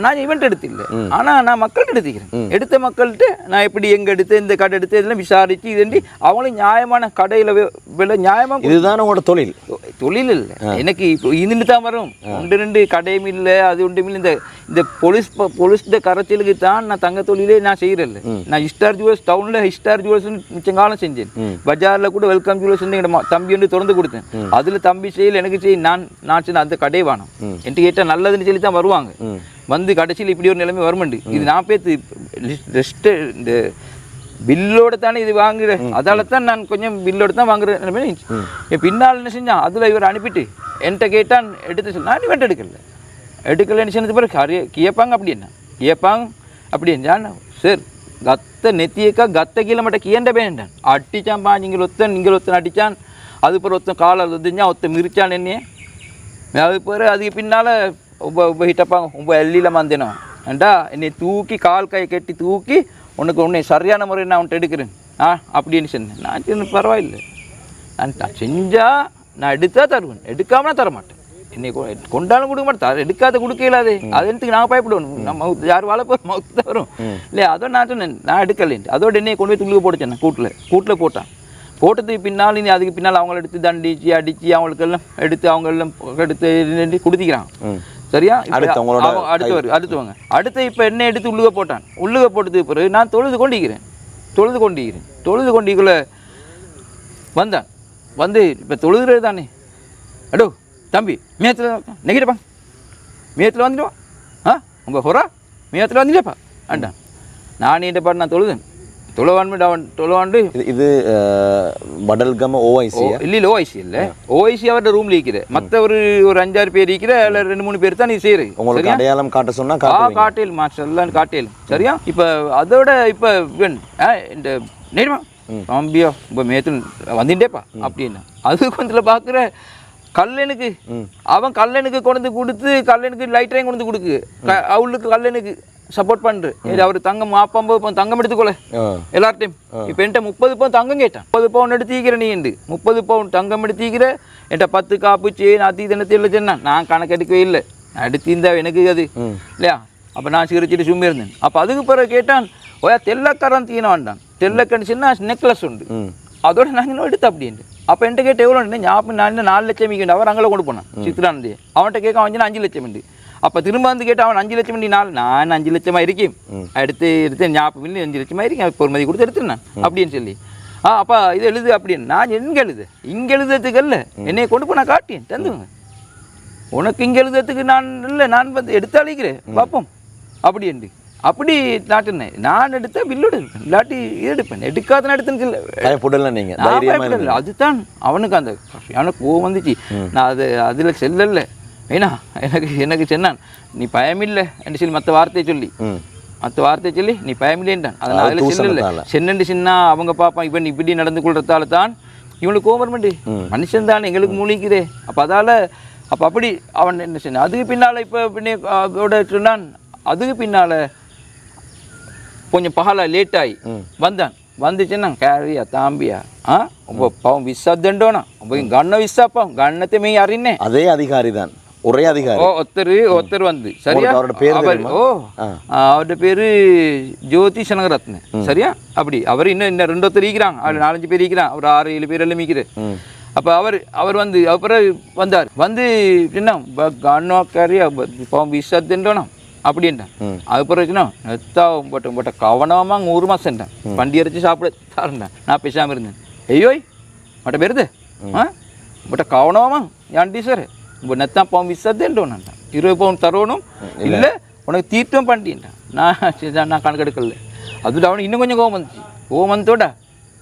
நான் ஈவெண்ட் எடுத்தில்லை ஆனால் நான் மக்கள்கிட்ட எடுத்துக்கிறேன். எடுத்த மக்கள்கிட்ட நான் எப்படி எங்கே எடுத்து இந்த கடை எடுத்து இதெல்லாம் விசாரித்து இதுண்டி அவங்களும் நியாயமான கடையில் விலை நியாயமாக. இதுதான் உங்களோட தொழில்? தொழில் இல்லை எனக்கு இப்போ இதுன்னு தான் வரும். 1-2 கடையும் இல்லை அது ஒன்றும் இல்லை. இந்த போலீஸ் கரைச்சலுக்கு தான் நான் தங்க தொழிலே நான் செய்கிறேன். நான் ஸ்டார் ஜுவல்ஸ் டவுனில் ஸ்டார் ஜுவல்ஸ் மிச்சங்காலம் செஞ்சேன். பஜாரில் கூட வெல்கம் ஜுவல்ஸ் தம்பி வந்து திறந்து கொடுத்தேன். அதில் தம்பி செய்யல எனக்கு செய்ய நான் சின்ன அந்த கடை வேணும் என்று கேட்டால் நல்லதுன்னு சொல்லி தான் வருவாங்க. வந்து கடைசியில் இப்படி ஒரு நிலைமை வருமாண்டு. இது நான் பேத்து ரெஸ்ட்டு இந்த பில்லோட தானே இது வாங்குறேன். அதால தான் நான் கொஞ்சம் பில்லோட தான் வாங்குறேன். என் பின்னால் என்ன செஞ்சான் அதில் இவர் அனுப்பிட்டு என்கிட்ட கேட்டான் எடுத்து சொல்லி நான் இவன்ட்டு எடுக்கலன்னு சொன்னது பிறகு கேட்பாங்க அப்படி என்ன கேட்பாங்க அப்படி என்ன சார் கத்த நெத்தியக்கா கத்த கிலோமீட்டர் கியண்ட வேண்டான் அடிச்சான்பா நீங்கள் ஒத்தன் அடித்தான். அது பிறகு ஒருத்தன் காலை ஒத்துஞ்சா ஒருத்தன் மிரிச்சான் என்னையே. அது பிறகு அதுக்கு பின்னால் ரொம்ப ஹிட்டப்பாங்க ரொம்ப எல்லியில் மாந்தேனோ ஏண்டா என்னை தூக்கி கால் கை கட்டி தூக்கி உன்னை சரியான முறை நான் உன்ட்டு எடுக்கிறேன் அப்படின்னு சொன்னேன். நான் சொன்ன பரவாயில்லை நான் செஞ்சால் நான் எடுத்தா தருவேன் எடுக்காமனா தரமாட்டேன். என்னை கொண்டாலும் கொடுக்க மாட்டேன் எடுக்காத கொடுக்க இல்லாது அது எனக்கு நான் பயப்படுவேன். நம்ம யார் வாழ போகிற மவுத்து தான் வரும் இல்லையா. அதோட நான் சொன்னேன் நான் எடுக்கலேன்ட்டு. அதோட என்னையை கொண்டு போய் துள்ளுக போட்டுச்சேன் கூட்டில் போட்டான். போட்டதுக்கு பின்னால் இனி அதுக்கு பின்னால் அவங்கள எடுத்து தண்டிச்சு அடித்து அவங்களுக்கெல்லாம் எடுத்து அவங்களெல்லாம் எடுத்து கொடுத்திக்கிறான். சரியா அடுத்தவங்க அடுத்து இப்போ என்ன எடுத்து உள்ளுக போட்டான். உள்ளுக போட்டதுக்கு பிறகு நான் தொழுது கொண்டிருக்கிறேன் வந்தான் வந்து இப்போ தொழுகிறது தானே அடோ தம்பி மேத்தில் நெகிட்டப்பா மேத்தில் வந்துடுவா உங்கள் ஹொரா மேத்தில் வந்துட்டேப்பா அண்டான். நான் என்கிட்ட பாட்டு நான் தொழுவாண்டு இது படல்கம ஓஐசி இல்லை ஓஐசி இல்லை ஓஐசி அவரோட ரூம்ல இருக்கிற மற்ற ஒரு 5-6 பேர் இருக்கிற இல்லை 2-3 பேர் தான் நீ செய்யுது. உங்களுக்கு அடையாளம் காட்ட சொன்னால் காட்டேல் மாஸ்டர் எல்லாம் காட்டேல் சரியா. இப்போ அதோட இப்போ இந்த நேரமா தம்பியோ இப்போ மேத்தில் வந்துட்டேப்பா அப்படின்னா அது கொஞ்சம் பார்க்குற கல்லனுக்கு அவன் கல்லனுக்கு கொண்டு கொடுத்து கல்லனுக்கு லைட்டரையும் கொண்டு கொடுக்கு அவளுக்கு கல்லனுக்கு சப்போர்ட் பண்ணுற அவர் தங்கம் 50 பவுன் தங்கம் எடுத்துக்கொள்ள எல்லார்ட்டையும். இப்போ என்கிட்ட 30 பவுன் தங்கம் கேட்டான். 30 பவுன் எடுத்துக்கிற நீ 30 பவுன் தங்கம் எடுத்துக்கிற என்கிட்ட 10 காப்பு செயின் அத்தி தினத்தில் சொன்னான். நான் கணக்கு எடுக்கவே இல்லை எடுத்திருந்தா எனக்கு அது இல்லையா. அப்போ நான் சிரிச்சிட்டு சும்மா இருந்தேன். அப்போ அதுக்கு பிறகு கேட்டான் ஓயா தெல்லக்காரன் தீன வேண்டான் தெல்லக்கன்னு சொன்னா நெக்லஸ் உண்டு அதோட நாங்கள் இன்னும் எடுத்து அப்படின்ட்டு. அப்போ என்கிட்ட கேட்டு எவ்வளோ ஞாபகம் நான் 4 லட்சம் மிக்கண்டு அவர் அங்கே கொண்டு போனான் சித்ரானந்தே. அவன்கிட்ட கேட்க அவன் 5 லட்சம் உண்டு. அப்போ திரும்ப வந்து கேட்டு அவன் 5 லட்சம் நான் 5 லட்சமாக இருக்கேன் எடுத்து ஞாபகம் இல்லை 5 லட்சமாக இருக்கேன் பொறுமதி கொடுத்து எடுத்துருந்தேன் அப்படின்னு சொல்லி அப்போ இது எழுது அப்படின்னு நான் எங்கே இங்கே எழுதுறதுக்கு இல்லை என்னையை கொண்டு போய் நான் காட்டேன் தந்துங்க உனக்கு இங்கே எழுதுறதுக்கு நான் இல்லை நான் வந்து எடுத்து அழிக்கிறேன் பார்ப்போம் அப்படின்ட்டு அப்படி நாட்டுனேன். நான் எடுத்த பில்லோடு எடுப்பேன் இல்லாட்டி இது எடுப்பேன் எடுக்காத எடுத்துன்னு நீங்கள் அதுதான் அவனுக்கு அந்த எனக்கு கோவம் வந்துச்சு. நான் அதில் செல்லல ஏன்னா எனக்கு சொன்னான் நீ பயமில்லை என்று சொல்லி மற்ற வார்த்தையை சொல்லி நீ பயமில்லைன்றான். அதனால் அதில் செல்லல சென்னண்டு சின்ன அவங்க பார்ப்பான் இவன் இப்படி நடந்து கொள்றதால தான் இவனுக்கு கோவர்மெண்ட் மனுஷன் தான் எங்களுக்கு மூலிக்குதே. அப்போ அதால் அப்போ அப்படி அவன் என்ன சொன்னான். அதுக்கு பின்னால் இப்போ அதோட சொன்னான். அதுக்கு பின்னால் கொஞ்சம் பகல லேட் ஆகி வந்தான் வந்துச்சுன்னா கேரியா தாம்பியா உங்க பாவம் விசாதண்டோனா உங்க கண்ண விசாப்பா கண்ணத்தை மே அறின்னே அதே அதிகாரி தான் ஒரே அதிகாரி ஒருத்தர் வந்து சரியா அவரோட பேரு ஜோதி சனகரத்ன சரியா. அப்படி அவர் இன்னும் 2 ஒருத்தர் இருக்கிறாங்க அவர் 4-5 பேர் இருக்கிறான் அவர் 6-7 பேர் எல்லாம் இருக்கிற. அப்போ அவர் வந்து அப்புறம் வந்தார் வந்து என்ன கண்ணோ கேரியா பாவம் விசாதண்டோனா அப்படின்ட்டான். அது பிறகுனா நெத்தாவும் போட்ட கவனமாக 1 மாதம் பண்டி அரைச்சி சாப்பிட தாருண்டேன். நான் பேசாமல் இருந்தேன். ஐயோய் மட்ட பேருது பட்ட கவனமாக ஏன்டி சார் இப்போ நெத்தா பாவம் விசாதேன்டோன்னு 20 பவுன் தரணும் இல்லை உனக்கு தீர்த்தம் பண்ணிட்டேன். நான் கணக்கெடுக்கல. அதுல அவனுக்கு இன்னும் கொஞ்சம் கோவம் வந்தோட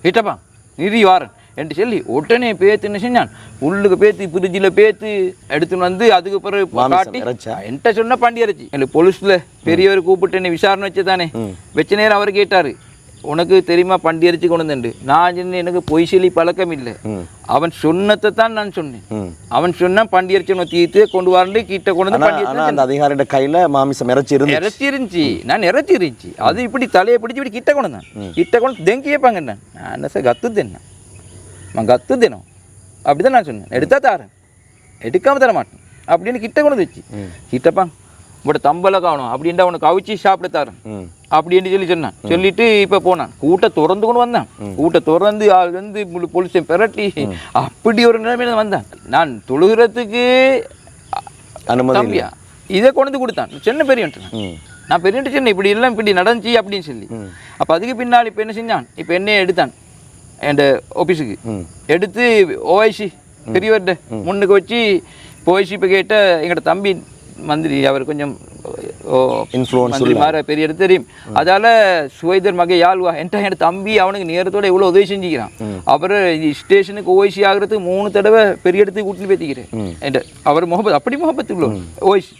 ஹிட்டப்பா நிதி வாரன் என்று சொல்லி உடனே பேத்துன்னு செஞ்சான். உள்ளுக்கு பேத்து பிரிட்ஜில் பேத்து எடுத்துன்னு வந்து அதுக்கு பிறகு காட்டி என்கிட்ட சொன்ன பண்டி அரைச்சி எனக்கு போலீஸில் பெரியவர் கூப்பிட்டு என்னை விசாரணை வச்சு தானே வச்ச நேரம் அவர் கேட்டார் உனக்கு தெரியுமா பண்டி அரைச்சி கொண்டு வந்து. நான் சொன்னேன் எனக்கு பொய் சொல்லி பழக்கம் இல்லை அவன் சொன்னதை தான் நான் சொன்னேன். அவன் சொன்னா பண்டி அரைச்சி உனக்கு தீர்த்து கொண்டு வரண்டு கிட்ட கொண்டு வந்து அதிகாரியோட கையில் மாமிசம் இறைச்சி இருந்துச்சு நான் இறைச்சி இருந்துச்சு அது இப்படி தலையை பிடிச்சி இப்படி கிட்ட கொண்டு வந்தேன். கிட்ட கொண்டு தெங்கி கேட்பாங்க நான் என்ன சார் கத்து தென்ன கத்து தினம் அப்படி தான் நான் சொன்னேன். எடுத்தா தாரேன் எடுக்காமல் தர மாட்டேன் அப்படின்னு கிட்ட கொண்டு வச்சு கிட்டப்பா உங்களோட தம்பலை காணும் அப்படின்ட்டு அவனுக்கு கவிச்சு சாப்பிட தரேன் அப்படின்னு சொன்னான். சொல்லிட்டு இப்போ போனான். கூட்ட திறந்து கொண்டு வந்தான். கூட்ட திறந்து ஆள் வந்து போலீஸை பெரட்டி அப்படி ஒரு நிலைமையில வந்தான். நான் தொழுகிறதுக்கு தம்பியா இதை கொண்டு கொடுத்தான். சின்ன பெரியன்ட்டு நான் பெரியன்ட்டு சொன்னேன் இப்படி எல்லாம் இப்படி நடந்துச்சு அப்படின்னு சொல்லி. அப்போ அதுக்கு பின்னால் இப்போ என்ன செஞ்சான், இப்போ என்னையே எடுத்தான் என் ஆஃபீஸுக்கு எடுத்து ஓஐசி பெரியவர்கிட்ட முன்னுக்கு வச்சு ஓஐசி இப்போ கேட்ட எங்களோட தம்பி மந்திரி அவர் கொஞ்சம் மந்திரி மாற பெரிய இடத்து தெரியும். அதால சுவைதர் மகை யாழ்வா என்கிட்ட தம்பி அவனுக்கு நேரத்தோட எவ்வளோ உதவி செஞ்சுக்கிறான். அப்புறம் ஸ்டேஷனுக்கு ஓய்சி ஆகிறதுக்கு 3 தடவை பெரிய இடத்துக்கு கூட்டிட்டு பேத்திக்கிறேன் என்கிட்ட. அவர் முகப்பத் அப்படி முகப்பத்துக்குள்ள ஓய்சி.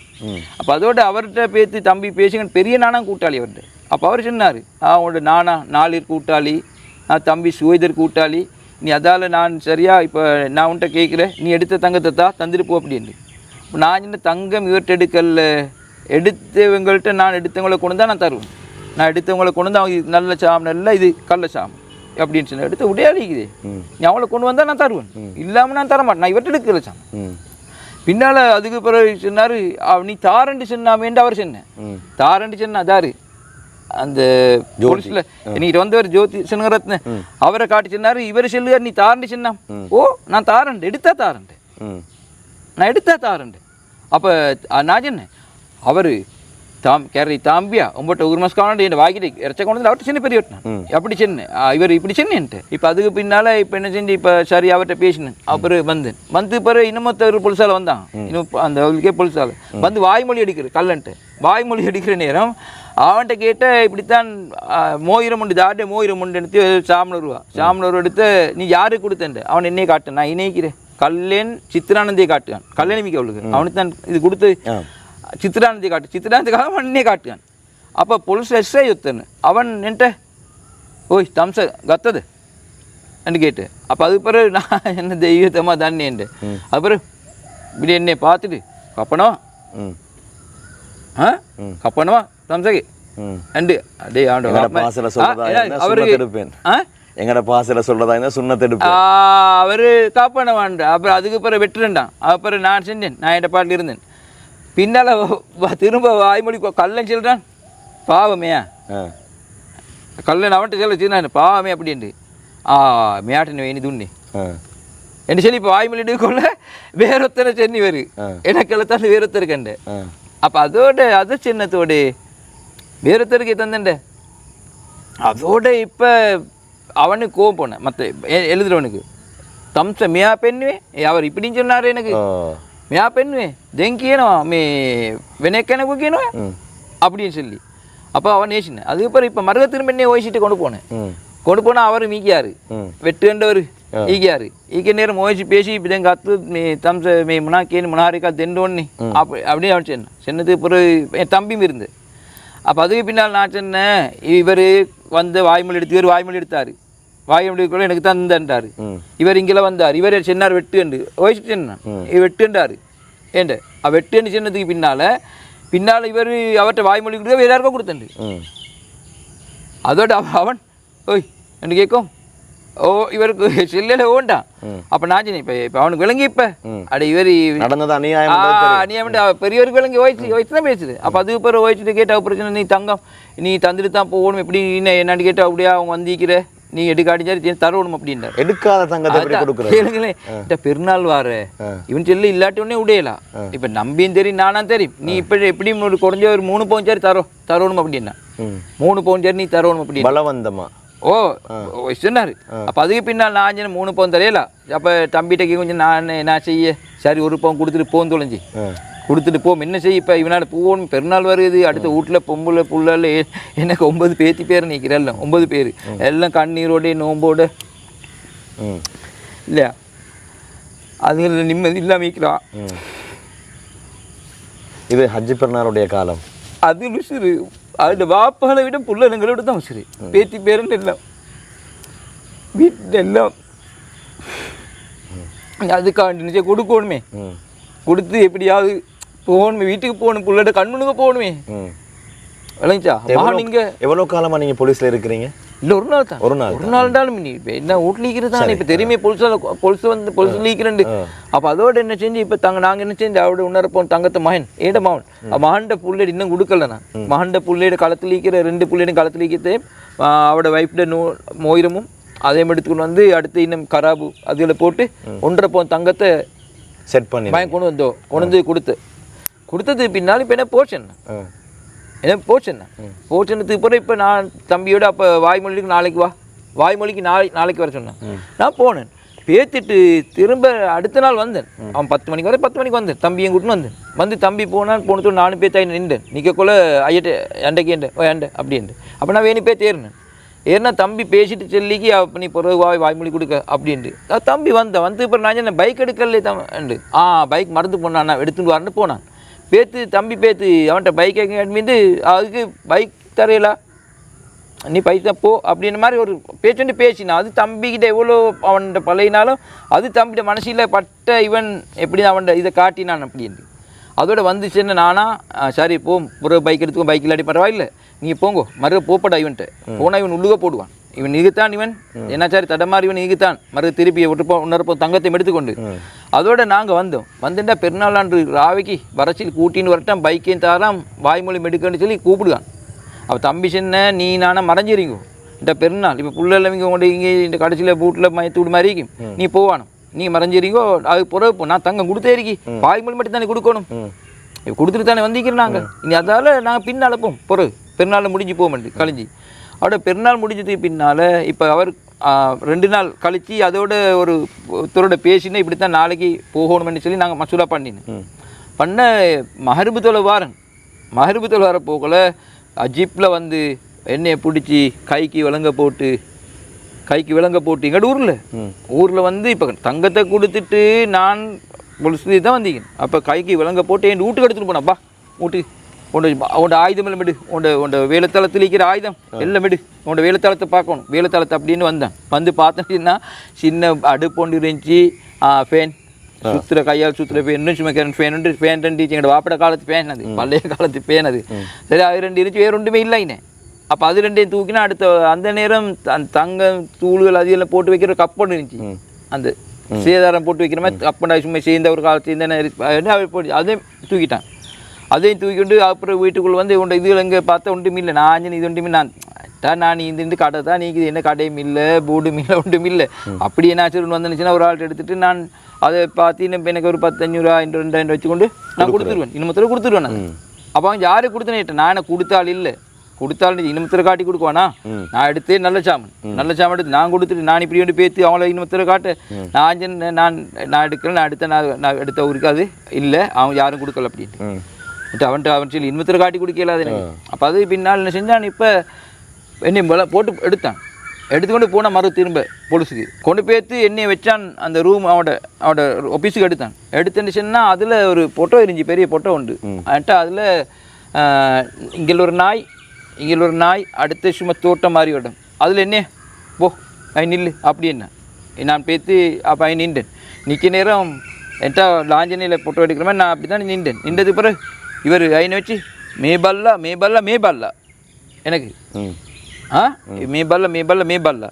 அப்போ அதோட அவர்கிட்ட பேசி தம்பி பேசுங்க பெரிய நானா கூட்டாளி அவர்கிட்ட. அப்போ அவர் சொன்னார் அவனோட நானா 4 கூட்டாளி, நான் தம்பி சுவைதர் கூட்டாளி, நீ அதால் நான் சரியா இப்போ நான் உன்கிட்ட கேட்குறேன், நீ எடுத்த தங்கத்தை தான் தந்துட்டு போ அப்படின்னு. இப்போ நான் என்ன தங்கம் இவர்கிட்ட எடுக்கல, எடுத்தவங்கள்ட்ட நான் எடுத்தவங்களை கொண்டு தான் நான் தருவேன். நான் எடுத்தவங்களை கொண்டு தான் அவங்க நல்ல சாம் நல்ல இது கள்ள சாம் அப்படின்னு சொன்ன எடுத்து உடையாளிக்குது. நீ அவளை கொண்டு வந்தால் நான் தருவேன், இல்லாமல் நான் தரமாட்டேன். நான் இவர்கிட்ட எடுக்கல சாம். பின்னால் அதுக்கு பிறகு சொன்னார் நீ தாரண்டி சொன்னாமேன்ட்டு அவர் சொன்னேன். தாரண்டி சொன்னா அதாரு அந்த போலீஸ்ல இன்னைக்கு வந்தவர் ஜோதி சனகரத்ன அவரை காட்டி சொன்னாரு. இவர் சொல்லுவார் நீ தாரண்டி சொன்னா. ஓ நான் தாரண்டு எடுத்தா தாரண்டு, நான் எடுத்தா தாரண்டு. அப்போ நான் சொன்னேன் அவர் கேரி தாம்பியா உங்கள்கிட்ட 1 மாதம் காணாண்டு என் வாங்கிட்டு இறச்ச கொண்டு அவர்கிட்ட சின்ன பெரிய வெட்டினேன் அப்படி சொன்னேன். இவர் இப்படி சொன்னேன்ட்டு. இப்போ அதுக்கு பின்னால் இப்போ என்ன செஞ்சு இப்போ சரி அவர்கிட்ட பேசினேன். அப்புறம் வந்து பிறகு இன்னமொத்த போலீஸால் வந்தான். இன்னும் அந்த அவளுக்கே போலீஸால் வந்து வாய்மொழி அடிக்கிற கல்லன்ட்டு வாய்மொழி அடிக்கிற நேரம் அவன்கிட்ட கேட்ட இப்படித்தான் மோயிரம் உண்டு தாட்டே மோயிரம் உண்டு எடுத்து சாமனூர் எடுத்து நீ யாருக்கு கொடுத்தேன் அவன் என்னையே காட்டேன். நான் இணைக்கிறேன் கல்லேன் சித்திரானந்தியை காட்டுவான். கல்யாணி மிக்க அவளுக்கு அவனுக்கு தான் இது கொடுத்து சித்திரானந்தியை காட்டு சித்திரானந்துக்காக அவன் என்னையே காட்டுவான். அப்போ போலீஸ் எஸ்ஐ ஒத்தன்னு அவன் என்கிட்ட ஓய் தம்ச கத்தது என்று கேட்டு. அப்போ அதுக்கு பிறகு நான் என்ன தெய்வத்தமாக தானேன்ட்டு. அப்புறம் இப்படி என்னை பார்த்துட்டு கப்பனவா கப்பனவா தம்சகி அண்டு அதே எங்கட பாசல சொல்றதா சுண்ணத்தெடுப்பு அவரு காப்பான வாண்ட. அப்புறம் அதுக்கு பிறகு வெட்டுறேன்டான். அப்புறம் நான் செஞ்சேன், நான் என் பாட்டில் இருந்தேன். பின்னால் திரும்ப வாய்மொழி கல்லன் சொல்கிறான் பாவமையா கல்லன் அவன்கிட்ட சொல்ல சொன்னான் பாவமே அப்படின்ட்டு மேட்டின வேணி துண்ணி என்று சொல்லி இப்போ வாய்மொழி எடுக்கொள்ள வேறொத்தனை சென்னி வரு எனக்கெல்லாம் வேறொத்தரு கண்டு. அப்போ அதோட அது சின்னத்தோடு வேறொத்தருக்கு தந்தேன்ட. அதோட இப்போ அவனுக்கு கோவம் போனேன் மற்ற எழுதுறவனுக்கு தம்ச மியா பெண்ணுவே அவர் இப்படின்னு சொன்னார் எனக்கு மியா பெண்ணுவே தெங்கியணும் மே வெனக்கெனக்கு கேணுவே அப்படின்னு சொல்லி. அப்போ அவன் நேசினேன். அதுக்கப்புறம் இப்போ மருக திரும்ப என்னையே ஓய்ச்சிட்டு கொண்டு போனால் அவர் மீக்கியாரு வெட்டுன்றவர் ஈக்கியாரு ஈக்க நேரம் ஓய்ச்சி பேசி இப்போ எங்கள் அத்து மே தம்ச மே முனாக்கேன்னு முனாரிக்கா தெண்டோன்னு அப்படின்னு அவன் சொன்னான். சின்னது பிறகு என் தம்பியும் இருந்து. அப்போ அதுக்கு பின்னால் நான் சொன்னேன் இவர் வந்து வாய்மொழி எடுத்து இவர் வாய்மொழி எடுத்தார். வாய்மொழி எடுக்கல எனக்கு தந்தார். இவர் இங்கே வந்தார். இவர் சொன்னார் வெட்டுண்டு ஓய்ச்சிட்டு சொன்னான் வெட்டுண்டார் ஏண்டு வெட்டுன்னு சொன்னதுக்கு பின்னால் இவர் அவர்கிட்ட வாய்மொழி கொடுக்க வேறு யாருக்கோ கொடுத்தண்டு. அதோட அவன் ஓய் என்று கேட்கும் ஓ இவருக்கு செல்லையில் ஓண்டான். அப்போ நான் சொன்னேன் இப்போ அவனுக்கு விளங்கி இப்போ அட இவர் அநியாயம் பெரியவருக்கு விளங்கி ஓய்ச்சி தான் பேசுது. அப்போ அதுக்கு பிறகு ஓய்ச்சிட்டு கேட்ட பிரச்சனை நீ தங்கம் நீ தந்துட்டு தான் போகணும் எப்படி என்னன்னு கேட்டால் அப்படியே அவங்க வந்திக்கிற நீ எடுக்காடிச்சாரி தரணும் அப்படின்றார். எடுக்காத தங்கத்தை கேளுங்களேன் இந்த பெருநாள் வார இவன் சொல்லி இல்லாட்டி உடனே உடையலாம். இப்போ நம்பியும் தெரியும் நானா தெரியும் நீ இப்போ எப்படியும் ஒரு குறைஞ்ச ஒரு 3 பவுன் சாரி தரணும் அப்படின்னா 3 பவுன் சாரி நீ தரணும் அப்படின்னு பலவந்தமா ஓ சொன்னார். அப்போ அதுக்கு பின்னால் நான் 3 பவுன் தரையலா. அப்போ தம்பிகிட்ட கொஞ்சம் நான் செய்ய சரி 1 பவுன் கொடுத்துட்டு போன்னு தொலைஞ்சி கொடுத்துட்டு போம் என்ன செய்ய. இப்போ இவனால் போகணும் பெருநாள் வருது அடுத்த வீட்டில் பொம்பளை புள்ளால் எனக்கு 9 பேத்தி பேர் நிற்கிறேன் 9 பேர் எல்லாம் கண்ணீரோட நோம்போடு இல்லையா அதுல நிம்மதி இல்லாமல் இருக்கிறான். இது ஹஜ்ஜி பெருநாளுடைய காலம். அது உசுறு அது வாப்பாலை விட புள்ளங்களோட தான் உசுறு பேத்தி பேருன்னு எல்லாம் வீட்டில் எல்லாம் அதுக்காண்டி கொடுக்கணுமே கொடுத்து எப்படியாவது போகணுமே வீட்டுக்கு போகணும் புள்ளோட கண்ணுனுங்க போகணுமே விளங்கிச்சா. நீங்க எவ்வளவு காலமா நீங்க போலீஸ்ல இருக்கிறீங்க? இல்லை ஒரு நாள் தான் ஒரு நாள் ஒரு நாள்னாலும் நீ இப்போ என்ன வீட்லிக்கிறது தான் இப்போ தெரியுமே பொலிசு லீக்கிறண்டு அப்போ அதோட என்ன செஞ்சு இப்போ நாங்கள் என்ன செஞ்சு அவட உணர்ப்போம் தங்கத்தை மகன் ஏட மகன் மகண்ட புள்ளேடு இன்னும் கொடுக்கல நான் மகண்ட புள்ளேடு களத்தில் லீக்கிற 2 புள்ளேடும் களத்தில் லீக்கிறதே அவட வைஃப்ட மோயிரமும் அதையும் எடுத்துக்கொண்டு வந்து அடுத்து இன்னும் கராபு அதில் போட்டு 1.5 பவுன் தங்கத்தை செட் பண்ணி மகன் கொண்டு வந்து கொடுத்தது பின்னால் இப்போ என்ன போர்ஷன் என்ன போர்ஷனுக்கு பிறகு இப்போ நான் தம்பியோட அப்போ வாய்மொழிக்கு நாளைக்கு வா வாய்மொழிக்கு நாளைக்கு வர சொன்னேன் நான் போனேன் பேத்துட்டு திரும்ப அடுத்த நாள் வந்தேன் அவன் 10 மணிக்கு வர 10 மணிக்கு வந்தேன் தம்பியும் கூட்டின்னு வந்து தம்பி போனதோடு நானும் பேத்தாய் நின்றேன் நிற்கக்குள்ள ஐயட்ட எண்டைக்கு ஏண்ட அப்படின்ட்டு அப்போ நான் வேணி போய் தேர்னேன் ஏன்னா தம்பி பேசிட்டு சொல்லிக்கு அப்போ நீ பிறகு வாய்மொழி கொடுக்க அப்படின்ட்டு தம்பி வந்து இப்போ நான் என்ன பைக் எடுக்கல தம்பி பைக் மறந்து போனான் நான் எடுத்துட்டு வரேன்னு போனான் தம்பி அவன்கிட்ட பைக் மீது அதுக்கு பைக் தரையில நீ பைக் தான் போ அப்படின்ற மாதிரி ஒரு பேச்சுட்டு பேசினான் அது தம்பிக்கிட்ட எவ்வளோ அவன்கிட்ட பழையினாலும் அது தம்பிகிட்ட மனசில் பட்ட இவன் எப்படி அவன்கிட்ட இதை காட்டினான் அப்படின்ட்டு அதோட வந்துச்சுன்னு நானா சரி பிறகு பைக் எடுத்துக்கோ பைக் இல்லாட்டி பரவாயில்லை நீங்கள் போங்கோ மறுக்க போப்படா இவன்ட்டு போனால் இவன் உள்ளுக போடுவான் இவன் நிகுத்தான் இவன் என்ன சாரி தடமாறி இவன் நிகுத்தான் மறு திருப்பி உணர்ப்போம் தங்கத்தையும் எடுத்துக்கொண்டு அதோட நாங்கள் வந்துட்டா பெருநாளாண்டு ராவைக்கு வரச்சில் கூட்டின்னு வரட்டான் பைக்கையும் தாராம் வாய்மொழி மெடுக்கன்னு சொல்லி கூப்பிடுவான் அப்போ தம்பி சின்ன நீ நானா மறைஞ்சிருங்கோ இந்த பெருநாள் இப்போ புள்ளெல்லாம் இங்கே இங்கே இந்த கடைசியில் பூட்டில் மயத்து விடு மாதிரி இருக்கும் நீ போவானும் நீ மறைஞ்சிருங்கோ அது பிறகு நான் தங்கம் கொடுத்தே இருக்கி வாய்மொழி மட்டும் தானே கொடுக்கணும் இப்போ கொடுத்துட்டு தானே வந்திக்கிறோம் நாங்கள் இனி அதால் நாங்கள் பின்னால் போம் பிறகு பெருநாளில் முடிஞ்சு போக கழிஞ்சு அவட பெருநாள் முடிஞ்சதுக்கு பின்னால் இப்போ அவர் 2 நாள் கழித்து அதோட ஒருத்தரோட பேசினா இப்படி தான் நாளைக்கு போகணும்னு சொல்லி நாங்கள் மசூலா பண்ண மஹரிபு தொலை வர போகல ஜீப்பில் வந்து எண்ணெயை பிடிச்சி கைக்கு விலங்க போட்டு எங்கட ஊரில் வந்து இப்போ தங்கத்தை கொடுத்துட்டு நான் பொலிசு தான் வந்தீங்க அப்போ கைக்கு விலங்க போட்டு என் வீட்டுக்கு எடுத்துகிட்டு போனப்பா வீட்டுக்கு உன்னோட ஆயுதம் எல்லாம் மெடு உன்னோட வேலைத்தளத்தில் இருக்கிற ஆயுதம் எல்லாம் மெடு உன்னோட வேலைத்தளத்தை பார்க்கணும் வேலைத்தளத்தை அப்படின்னு வந்து பார்த்தோன்னா சின்ன அடுப்பு ஒன்று இருந்துச்சு ஃபேன் கையால் சுற்றுற ஃபேன் சும்மா ஃபேன் 2 எங்களோட வாப்பட காலத்து ஃபேன் அது பழைய காலத்து ஃபேன் அது சரி அது 2 இருந்துச்சு வேறு ஒன்றுமே இல்லைன்னு அப்போ அது 2 தூக்கினா அடுத்த அந்த நேரம் தங்கம் தூள்கள் அது எல்லாம் போட்டு வைக்கிற கப்பொண்டு இருந்துச்சு அந்த சேதாரம் போட்டு வைக்கிற மாதிரி கப்பண்டா சும்மா சேர்ந்த ஒரு காலத்து இந்த போட்டு அதையும் தூக்கிட்டான் அதையும் தூக்கிட்டு அப்புறம் வீட்டுக்குள்ளே வந்து உண்ட இதுகள் எங்கே பார்த்தா ஒன்றும் இல்லை நான் இது ஒன்றுமே நான் இந்த கடை தான் நீ இது என்ன கடையும் இல்லை போர்டும் இல்லை ஒன்றும் இல்லை அப்படி என்ன ஆச்சு வந்துச்சுன்னா ஒரு ஆள் எடுத்துகிட்டு நான் அதை பார்த்து இன்னும் எனக்கு ஒரு 1500 2000 வச்சுக்கொண்டு நான் கொடுத்துருவேன் இன்னும் கொடுத்துருவேன் நான் அப்போ அவங்க யாரும் கொடுத்தேன் நான் எனக்கு கொடுத்தாள் இல்லை கொடுத்தாலும் இன்னும் காட்டி கொடுக்குவானா நான் எடுத்து நல்ல சாமான் எடுத்து நான் கொடுத்துட்டு நான் இப்படி வந்து பேத்து அவங்கள இன்னும் காட்டு நான் எடுக்கிறேன் நான் எடுத்த ஊருக்கு அது இல்லை அவங்க யாரும் கொடுக்கல அப்படின்ட்டு அவன் சொல்லி இன்னும் காட்டி கொடுக்கலாது எனக்கு அப்போ அது பின்னால் என்ன செஞ்சான் இப்போ என்னை போட்டு எடுத்துக்கொண்டு போனால் திரும்ப பொலிசுக்கு கொண்டு போய்த்து என்னையை வச்சான் அந்த ரூம் அவனோட ஆஃபீஸுக்கு எடுத்துன்னு சொன்னால் அதில் ஒரு பொட்டோ இருந்துச்சு பெரிய பொட்டோ உண்டு அதில் இங்கே ஒரு நாய் அடுத்த சும்மா தோட்டம் மாதிரி விடும் அதில் என்ன போ நில்லு அப்படி என்ன நான் பேத்து அப்போ நின்றேன் நிற்க நேரம் என்கிட்ட லாஞ்சனையில் பொட்டோ எடுக்கிற மாதிரி நான் அப்படி தான் நின்றது பிறகு இவர் ஐனை வச்சு மேபல்லா எனக்கு மேபல்லா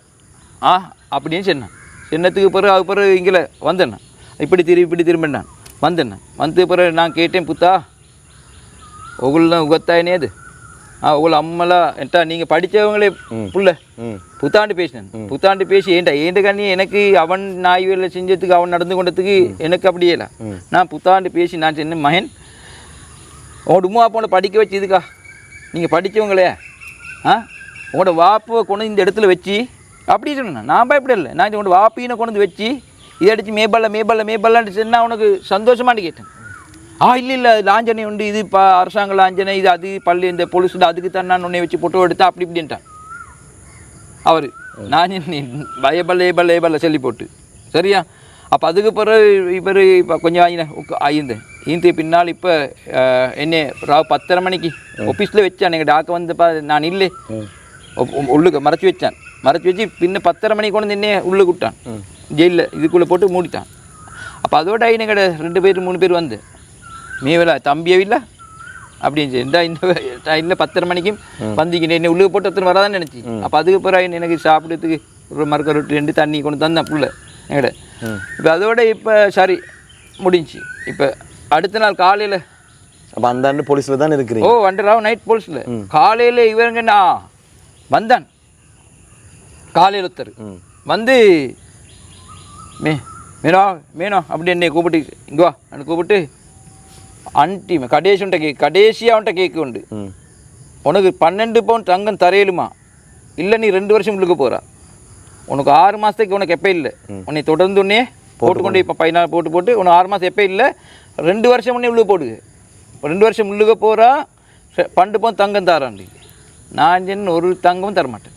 அப்படின்னு சொன்னதுக்கு பிறகு அது பிறகு இங்கே வந்தேன் இப்படி திரும்பினான் வந்து பிறகு நான் கேட்டேன் புத்தா உகுலாம் உகத்தாயினே அது உங்களை அம்மெல்லாம் என்கிட்ட நீங்கள் படித்தவங்களே புள்ள புத்தாண்டு பேசி ஏண்ட கண்ணி எனக்கு அவன் நாய் வேலை செஞ்சதுக்கு அவன் நடந்து கொண்டதுக்கு எனக்கு அப்படியே இல்லை நான் புத்தாண்டு பேசி நான் சொன்னேன் மகன் உங்களோட உமா அப்பா படிக்க வச்சு இதுக்கா நீங்கள் படித்தவங்களே உங்களோட வாப்பை கொண்டு இந்த இடத்துல வச்சு அப்படி சொன்னேன் நான் பயப்பட இல்லை நான் உங்களோட வாப்பினை கொண்டு வந்து வச்சு இதை அடித்து மேபல்லான்னு சொன்னால் உனக்கு சந்தோஷமானு கேட்டேன் இல்லை லாஞ்சனை உண்டு இது அரசாங்க லாஞ்சனை இது அது பள்ளி இந்த பொலிசு அதுக்கு தான் நான் உன்னை வச்சு போட்டோ எடுத்தேன் அப்படி இப்படின்ட்டான் அவர் நான் பயபல்ல சொல்லி போட்டு சரியா அப்போ அதுக்கு பிறகு இவர் இப்போ கொஞ்சம் ஈந்து பின்னால் இப்போ என்ன 10:30 மணிக்கு ஆஃபீஸில் வச்சான் எங்கள் டாக்டர் வந்து நான் இல்லை உள்ளுக்கு மறைச்சி வச்சு பின்ன 10:30 மணிக்கு கொண்டு என்ன உள்ளுக்கு விட்டான் ஜெயிலில் இதுக்குள்ளே போட்டு மூடிட்டான் அப்போ அதோட எங்கட 2 பேர் 3 பேர் வந்து மேவலா தம்பியவில்லை அப்படின்னு இந்த டைமில் 10:30 மணிக்கும் வந்திக்கினேன் என்னை உள்ளே போட்டு ஒருத்தர் வராதான்னு நினச்சி அப்போ அதுக்கு பிறகு எனக்கு சாப்பிட்றதுக்கு ஒரு மறுக்க ரொட்டி 2 தண்ணி கொண்டு தந்தேன் புள்ள என்கிட்ட. இப்போ அதோட இப்போ சரி முடிஞ்சு. இப்போ அடுத்த நாள் காலையில் அப்போ அந்த ஆண்டு போலீஸில் தான் இருக்கிறீங்க? ஓ வண்டராவ் நைட் போலீஸில். காலையில் இவங்க நான் வந்தான் காலையில் ஒருத்தர் வந்து மேனோ அப்படி என்னை கூப்பிட்டு இங்கே வா என்னை கூப்பிட்டு அன்டி கடைசியாக கேக்கு உண்டு உனக்கு 12 பவுன் தங்கம் தரையிலுமா இல்லை நீ 2 வருஷம் உள்ளுக்கு போகிறா உனக்கு 6 மாதத்துக்கு உனக்கு எப்போ இல்லை உன்னை தொடர்ந்து உடனே போட்டுக்கொண்டு இப்போ 14 போட்டு உனக்கு 6 மாதம் எப்போ இல்லை 2 வருஷம் உடனே உள்ளுக்கு போடுது 2 வருஷம் உள்ளுக்கு போகிறா 12 பவுன் தங்கம் தராண்டி. நான் சொன்ன ஒரு தங்கமும் தரமாட்டேன்.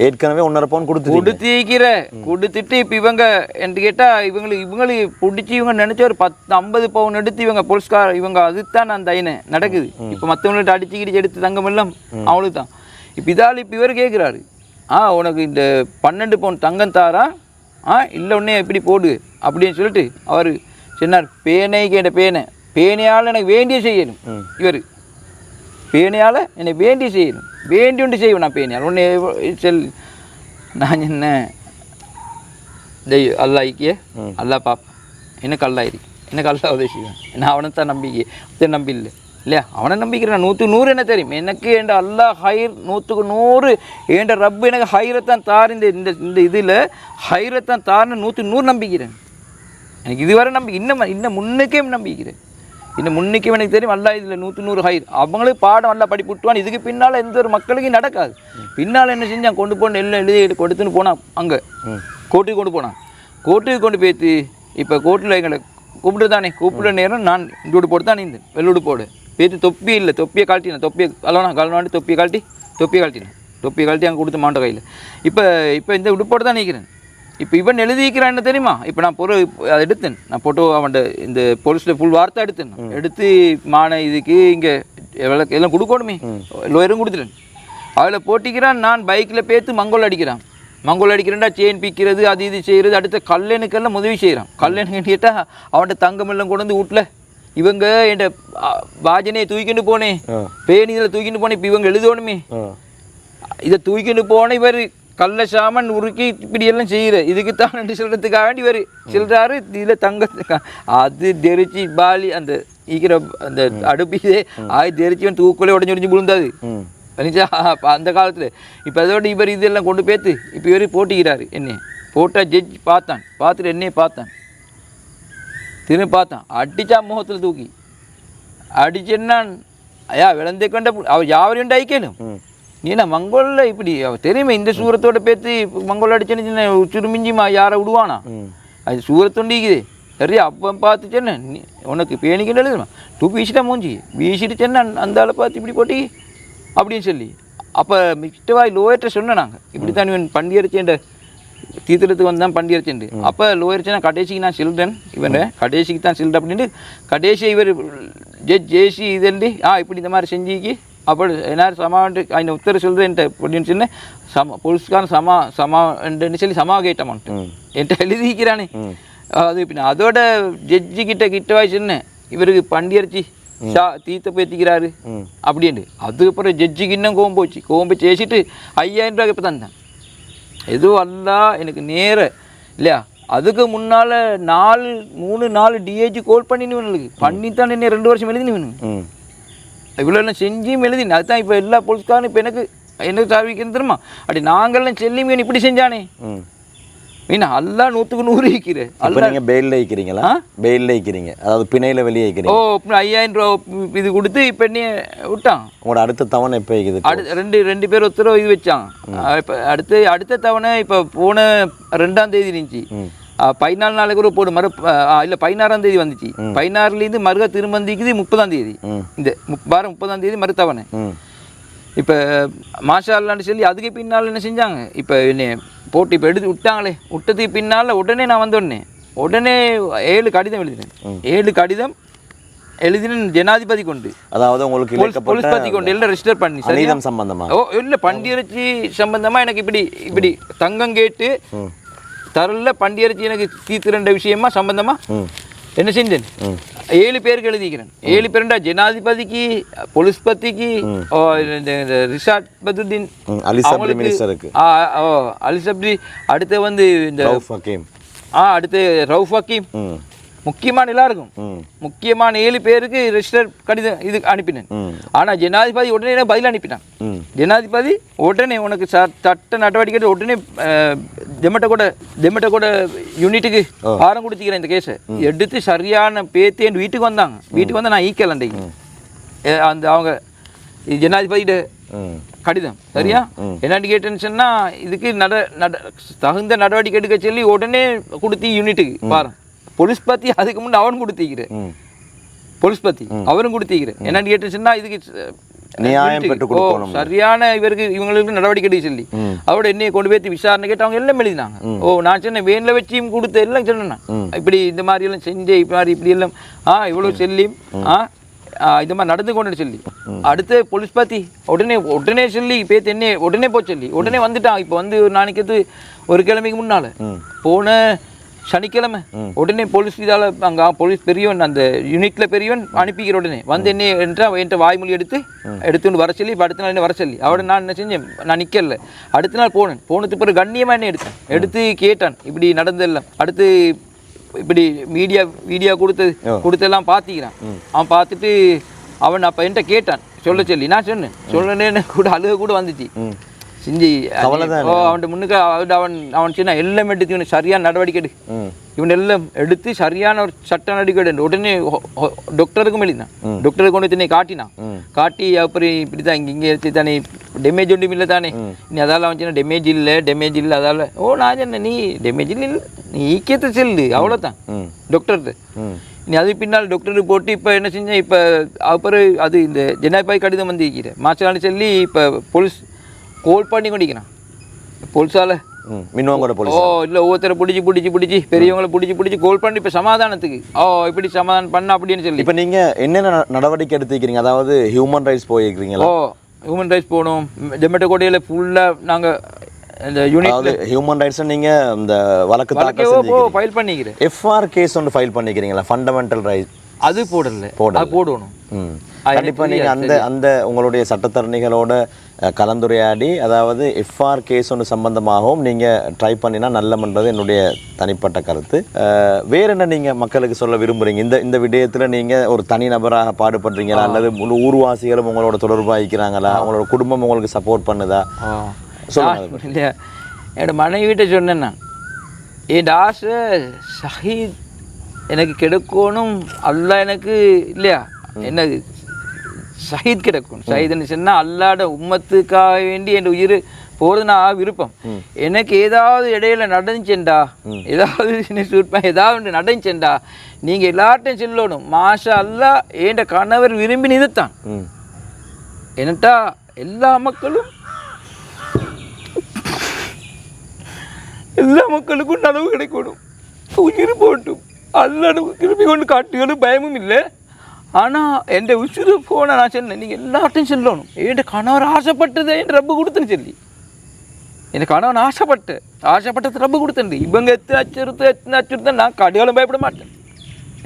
ஏற்கனவே 1.5 பவுன் கொடுத்துட்டு இப்போ இவங்க என்று கேட்டால் இவங்களுக்கு பிடிச்சி இவங்க நினச்ச ஒரு 10-50 பவுன் எடுத்து இவங்க போலீஸ்கார் இவங்க அதுதான் அந்த ஐனை நடக்குது. இப்போ மற்றவங்கள்ட்ட அடிச்சு எடுத்து தங்கம் எல்லாம் அவளுக்கு தான். இப்போ இதால் இப்போ இவர் கேட்குறாரு உனக்கு இந்த 12 பவுன் தங்கம் தாரா இல்லை உடனே எப்படி போடு அப்படின்னு சொல்லிட்டு அவர் சொன்னார். பேனைக்கு என் பேனையால் எனக்கு வேண்டிய செய்யணும். இவர் பேனையால் என்னை வேண்டி செய்யணும் வேண்டி ஒன்று செய்வேன் நான் பேனையால் ஒன்று நான் என்ன தெய்வம் அல்லா ஐக்கிய அல்லா பாப்பா எனக்கு அல்லாயிரி எனக்கு அல்லா உதவி செய்வேன். நான் அவனை தான் நம்பிக்கை நம்பி இல்லையா அவனை நம்பிக்கிறேன் 100% என்ன தெரியும் எனக்கு என் அல்லா ஹைர் 100% என் ரப்பு எனக்கு ஹைரத்தான் தார் இந்த இதில் ஹைரத்தான் தார்னு 100% நம்பிக்கிறேன். எனக்கு இதுவரை நம்பிக்கை இன்னும் முன்னுக்கே நம்பிக்கிறேன். இன்னும் முன்னுக்கும் எனக்கு தெரியும் அல்லா இதில் 100% ஹைர் அவங்களுக்கு பாடம் நல்லா படிப்பு விட்டுவான். இதுக்கு பின்னால் எந்த ஒரு மக்களுக்கும் நடக்காது. பின்னால் என்ன செஞ்சான் கொண்டு போன எல்லாம் எழுதி கொடுத்துன்னு போனான். அங்கே கோர்ட்டுக்கு கொண்டு போனான். கோர்ட்டுக்கு கொண்டு போய்த்து இப்போ கோர்ட்டில் எங்களை கூப்பிட்டு தானே கூப்பிடுற நேரம் நான் இந்த உடு போட்டு தான் இருந்தேன் வெள்ளூடு போடு பேத்து தொப்பி இல்லை தொப்பியை கழட்டினேன் தொப்பியை கலவாண்டி தொப்பியை கழட்டி அங்கே கொடுத்து மாண்ட கையில் இப்போ இந்த உடுப்போடு தான் நிற்கிறேன். இப்போ இவன் எழுதிக்கிறான் என்ன தெரியுமா? இப்போ நான் அதை எடுத்தேன் நான் போட்டோ அவன்கிட்ட இந்த போலீஸில் ஃபுல் வார்த்தை எடுத்தேன் எடுத்து மான இதுக்கு இங்கே எல்லாம் கொடுக்கணுமே லோயரும் கொடுத்துட்டேன். அதில் போட்டிக்கிறான் நான் பைக்கில் பேத்து மங்கோல் அடிக்கிறேன்டா செயின் பிக்கிறது அது இது செய்கிறது அடுத்த கல்லனுக்கெல்லாம் உதவி செய்கிறான். கல்லனுக்கு கேட்டால் அவன்கிட்ட தங்கமெல்லாம் கொண்டு வந்து வீட்டில் இவங்க என் பாஜனையை தூக்கிட்டு போனேன் பேன் இதில் தூக்கிட்டு போனேன். இப்போ இவங்க எழுதணுமே இதை தூக்கிட்டு போன இவர் கல்ல சாமன் உருக்கி இப்படி எல்லாம் செய்கிற இதுக்கு தான் நன்றி சொல்கிறதுக்காக வேண்டி இவர் சொல்கிறாரு. இதில் தங்க அது தெரிச்சு பாலி அந்த ஈக்கிற அந்த அடுப்பிதே தெரிச்சு தூக்குள்ளே உடஞ்சி விழுந்தாது பண்ணிச்சா அந்த காலத்தில். இப்போ அதோட இவர் இதெல்லாம் கொண்டு பேத்து இப்போ இவர் போட்டிக்கிறாரு. என்ன போட்டால் ஜட்ஜ் பார்த்துட்டு என்னையே பார்த்தான் திரும்பி பார்த்தான் அடித்தா முகத்தில் தூக்கி அடிச்சேன்னா ஐயா விளந்தே கொண்ட அவர் யாவரையும் ஐக்கணும் நீ நான் மங்கோலில் இப்படி அவர் தெரியுமா இந்த சூரத்தோட பேத்து மங்கோல் அடிச்சேன்னு சுருமிஞ்சிமா யாரை விடுவானா அது சூரத்தொண்டிக்குது சரியா அப்போ பார்த்துச்சேன்னு நீ உனக்கு பேணிக்கிட்டு எழுதுமா வீசிட்டா மூஞ்சி வீசிட்டு சென்னா அந்த ஆளை பார்த்து இப்படி போட்டி அப்படின்னு சொல்லி அப்போ மிஸ்டவாய் லோயர்கிட்ட சொன்னேன் நாங்கள் இப்படி தான் இவன் பண்டியரிச்சேன் தீர்த்தத்துக்கு வந்தான் பண்டியரிச்சேன். அப்போ லோயர்ச்சேன் கடைசிக்கு நான் சொல்கிறேன் இவன் கடைசிக்கு தான் சொல்கிறேன் அப்படின்ட்டு கடைசி இவர் ஜேசி இதண்டி இப்படி இந்த மாதிரி செஞ்சுக்கி அப்போ எல்லாரும் சமாண்டு அந்த உத்தர சொல்கிறேன்ட்டு அப்படின்னு சொன்னேன் போலீஸ்காரன் சமான்னு சொல்லி சமா கேட்டமான்ட்டு என்கிட்ட எழுதிக்கிறானே அது பின்ன அதோட ஜட்ஜி கிட்டவாய் சொன்னேன் இவருக்கு பண்டியரிச்சி தீர்த்த பேத்திக்கிறாரு அப்படின்ட்டு. அதுக்கப்புறம் ஜட்ஜிக்கு இன்னும் கோம்பு சேசிட்டு 5000 ரூபாய்க்கு இப்போ தந்தேன். எதுவும் அல்ல எனக்கு நேர இல்லையா அதுக்கு முன்னால் 3-4 டிஏஜி கால் பண்ணினுவனுக்கு பண்ணித்தான் என்ன 2 வருஷம் எழுதினுவனு இவ்வளோ எல்லாம் செஞ்சும் எழுதினேன். அதுதான் இப்போ எல்லா போலீஸ்காரனும் இப்போ எனக்கு சாவிக்கிறது தெரியுமா அப்படி நாங்கள்லாம் செல்லிமீன் இப்படி செஞ்சானே மீன் அல்லா 100% இருக்கிறேன். அல்ல நீங்கள் பெயிலில் இருக்கிறீங்களா? பெயிலில் இருக்கிறீங்க அதாவது பிணையில் வெளியே இருக்கிறீங்க. 5000 ரூபா இது கொடுத்து இப்போ என்ன விட்டான். உங்களோட அடுத்த தவணை எப்போ இருக்குது? ரெண்டு பேர் ஒருத்தர் இது வச்சான். இப்போ அடுத்த தவணை இப்போ போன 2ஆம் தேதி இருந்துச்சு 14 நாளைக்கு கூட போடு இல்லை 16ஆம் தேதி வந்துச்சு 16லேருந்து மறுக திருமந்திக்குது 30ஆம் தேதி இந்த வாரம் 30ஆம் தேதி மறுத்தவணை. இப்போ மாஷா அல்லான்னு சொல்லி அதுக்கு பின்னால் என்ன செஞ்சாங்க இப்போ என்ன போட்டு இப்போ எடுத்து விட்டதுக்கு பின்னால் உடனே நான் வந்தோடனே உடனே 7 கடிதம் எழுதினேன் ஜனாதிபதி கொண்டு அதாவது உங்களுக்கு போலீஸ் பத்தி கொண்டு எல்லாம் ரெஜிஸ்டர் பண்ணி சரீரம் சம்பந்தமா இல்லை பண்டியரிச்சி சம்பந்தமாக எனக்கு இப்படி தங்கம் கேட்டு தரல பண்டியரிச்சி எனக்கு தீர்த்துற விஷயமா சம்பந்தமா என்ன செஞ்சேன் 7 பேருக்கு எழுதிக்கிறேன். 7 பேருண்டா ஜனாதிபதிக்கு, போலீஸ் பத்திக்கு, ரிஷாட் பதுதீன், அலி சப்ரி மினிஸ்டருக்கு, அலி சப்ரி, அடுத்து வந்து இந்த ரவுஃப் ஹக்கீம், அடுத்து ரவுஃப் ஹக்கீம், முக்கியமான எல்லாருக்கும் முக்கியமான 7 பேருக்கு ரெஜிஸ்டர் கடிதம் இது அனுப்பினேன். ஆனா ஜனாதிபதி உடனே பதில் அனுப்பினான். ஜனாதிபதி உடனே உனக்கு சட்ட நடவடிக்கை உடனே தெமட்ட கூட யூனிட்டுக்கு பாரம் கொடுத்திக்கிறேன். இந்த கேஸை எடுத்து சரியான பேத்து என் வீட்டுக்கு வந்தாங்க. வீட்டுக்கு வந்து நான் ஈக்கல் அன்றைக்கு அந்த அவங்க ஜனாதிபதியிட கடிதம் சரியா என்னன்னு கேட்டேன்னு சொன்னா இதுக்கு தகுந்த நடவடிக்கை எடுக்க சொல்லி உடனே கொடுத்தி யூனிட்டுக்கு பாரம். போலீஸ் பத்தி அதுக்கு முன்னே அவன் கொடுத்திக்கிறேன். போலீஸ் பத்தி அவரும் கொடுத்திக்கிறேன். என்னன்னு கேட்டுச்சுன்னா இதுக்கு சரியான இவங்களுக்கு நடவடிக்கை எடுக்க சொல்லி அவரோட என்னைய கொண்டு போய் விசாரணை கேட்டு அவங்க எல்லாம் எழுதினாங்க. நான் சொன்ன வேன்ல வச்சியும் கொடுத்த எல்லாம் சொன்னேன். இப்படி இந்த மாதிரி எல்லாம் செஞ்சு இப்படி எல்லாம் இவ்வளவு சொல்லியும் இது மாதிரி நடந்து கொண்டு சொல்லி அடுத்து போலீஸ் பத்தி உடனே சொல்லி பேத்து என்ன உடனே போய் சொல்லி உடனே வந்துட்டான். இப்போ வந்து ஒரு நாளைக்கு ஒரு கிழமைக்கு முன்னால போன சனிக்கிழமை உடனே போலீஸ் இதால் அங்கே போலீஸ் பெரியவன் அந்த யூனிட்ல பெரியவன் அனுப்பிக்கிற உடனே வந்து என்ன என்கிட்ட வாய்மொழி எடுத்துன்னு வர சொல்லி இப்போ அடுத்த நாள் என்ன வர சொல்லி அவட நான் என்ன செஞ்சேன், நான் நிற்கல. அடுத்த நாள் போனதுக்கு பிறகு கண்ணியமாக என்ன எடுத்து கேட்டான் இப்படி நடந்தெல்லாம். அடுத்து இப்படி வீடியோ கொடுத்தெல்லாம் பார்த்திக்கிறான். அவன் பார்த்துட்டு அவன் அப்போ என்கிட்ட கேட்டான் சொல்ல சொல்லி. நான் சொன்னேன்னு கூட அழுக கூட வந்துச்சு செஞ்சு அவன் முன்னுக்கு அவன் சின்ன எல்லாம் எடுத்து இவனை சரியான நடவடிக்கை எடு, இவன் எல்லாம் எடுத்து சரியான ஒரு சட்ட நடவடிக்கை எடு. உடனே டாக்டருக்கும் எழுதினான். டாக்டருக்கு கொண்டு வந்து காட்டினான். காட்டி அப்புறம் இப்படிதான் இங்கே தானே டேமேஜ் ஒன்றும் இல்லை தானே நீ அதால் அவன் சின்ன டேமேஜ் இல்லை அதால் நான் சொன்னேன் நீ டேமேஜ் இல்லை நீ ஈக்கியத்தை செல்லு அவ்வளோதான் டாக்டர்கிட்ட. நீ அது பின்னால் டாக்டருக்கு போட்டு இப்போ என்ன செஞ்சேன், இப்போ அப்புறம் அது இந்த ஜனாதிபதி கடிதம் வந்து இருக்கிற மாசம் சொல்லி இப்போ போலீஸ் கோல் பண்ணி கொண்டிருக்கிறான். போலீஸால இல்லை ஒவ்வொருத்தரை பிடிச்சி பெரியவங்களை பிடிச்சி கோல் பண்ணி இப்போ சமாதானத்துக்கு இப்படி சமாதானம் பண்ண அப்படின்னு சொல்லி. இப்போ நீங்கள் என்னென்ன நடவடிக்கை எடுத்துக்கிறீங்க? அதாவது ஹியூமன் ரைட்ஸ் போயிருக்கிறீங்களா? ஹியூமன் ரைட்ஸ் போகணும். ஜெமட்டோ கோட்டையில் ஃபுல்லாக நாங்கள் இந்த யூனிட் ஹியூமன் ரைட்ஸ் நீங்கள் இந்த வழக்கு ஃபைல் பண்ணிக்கிறேன். எஃப்ஆர் கேஸ் ஒன்று ஃபைல் பண்ணிக்கிறீங்களா? ஃபண்டமெண்டல் ரைட் அது போடணும். கண்டிப்பாக நீங்கள் அந்த உங்களுடைய சட்டத்தரணிகளோட கலந்துரையாடி அதாவது எஃப்ஆர் கேஸ் ஒன்று சம்பந்தமாகவும் நீங்கள் ட்ரை பண்ணினா நல்லமன்றது என்னுடைய தனிப்பட்ட கருத்து. வேற என்ன நீங்கள் மக்களுக்கு சொல்ல விரும்புகிறீங்க? இந்த விடயத்தில் நீங்கள் ஒரு தனி நபராக பாடுபடுறீங்களா அல்லது முழு ஊர்வாசிகளும் உங்களோட தொடர்பாகிக்கிறாங்களா? உங்களோட குடும்பம் உங்களுக்கு சப்போர்ட் பண்ணுதா? சொல்லுங்க. இல்லையா என்னோட மனைவிட்ட சொன்னேன் நான் என் ஆசை ஷஹீத் எனக்கு கிடைக்கணும். அல்ல எனக்கு இல்லையா என்ன ஷஹீத் கிடைக்கும். ஷஹீத்னு சொன்னால் அல்லாட உம்மத்துக்காக வேண்டி என் உயிர் போகிறது நான் விருப்பம். எனக்கு ஏதாவது இடையில நடந்துச்சேன்டா ஏதாவது நடந்துச்சேன்டா நீங்கள் எல்லார்ட்டையும் சொல்லணும் மாஷா அல்லா என் கணவர் விரும்பி நிறுத்தான். என்னட்டா எல்லா மக்களுக்கும் நனவு கிடைக்கணும். உயிர் போட்டும் அல்லாட திரும்பி கொண்டு காட்டுகளும் பயமும் இல்லை. ஆனால் என் உசுறு போன நான் சொன்னேன் நீங்கள் எல்லார்ட்டையும் சொல்லணும் என் கணவர் ஆசைப்பட்டதை என் ரப்பு கொடுத்துன்னு சொல்லி. என் கணவன் ஆசைப்பட்டது ரப்பு கொடுத்துண்டு. இவங்க எத்தனை அச்சுறுத்தல் நான் கடையாலும் பயப்பட மாட்டேன்.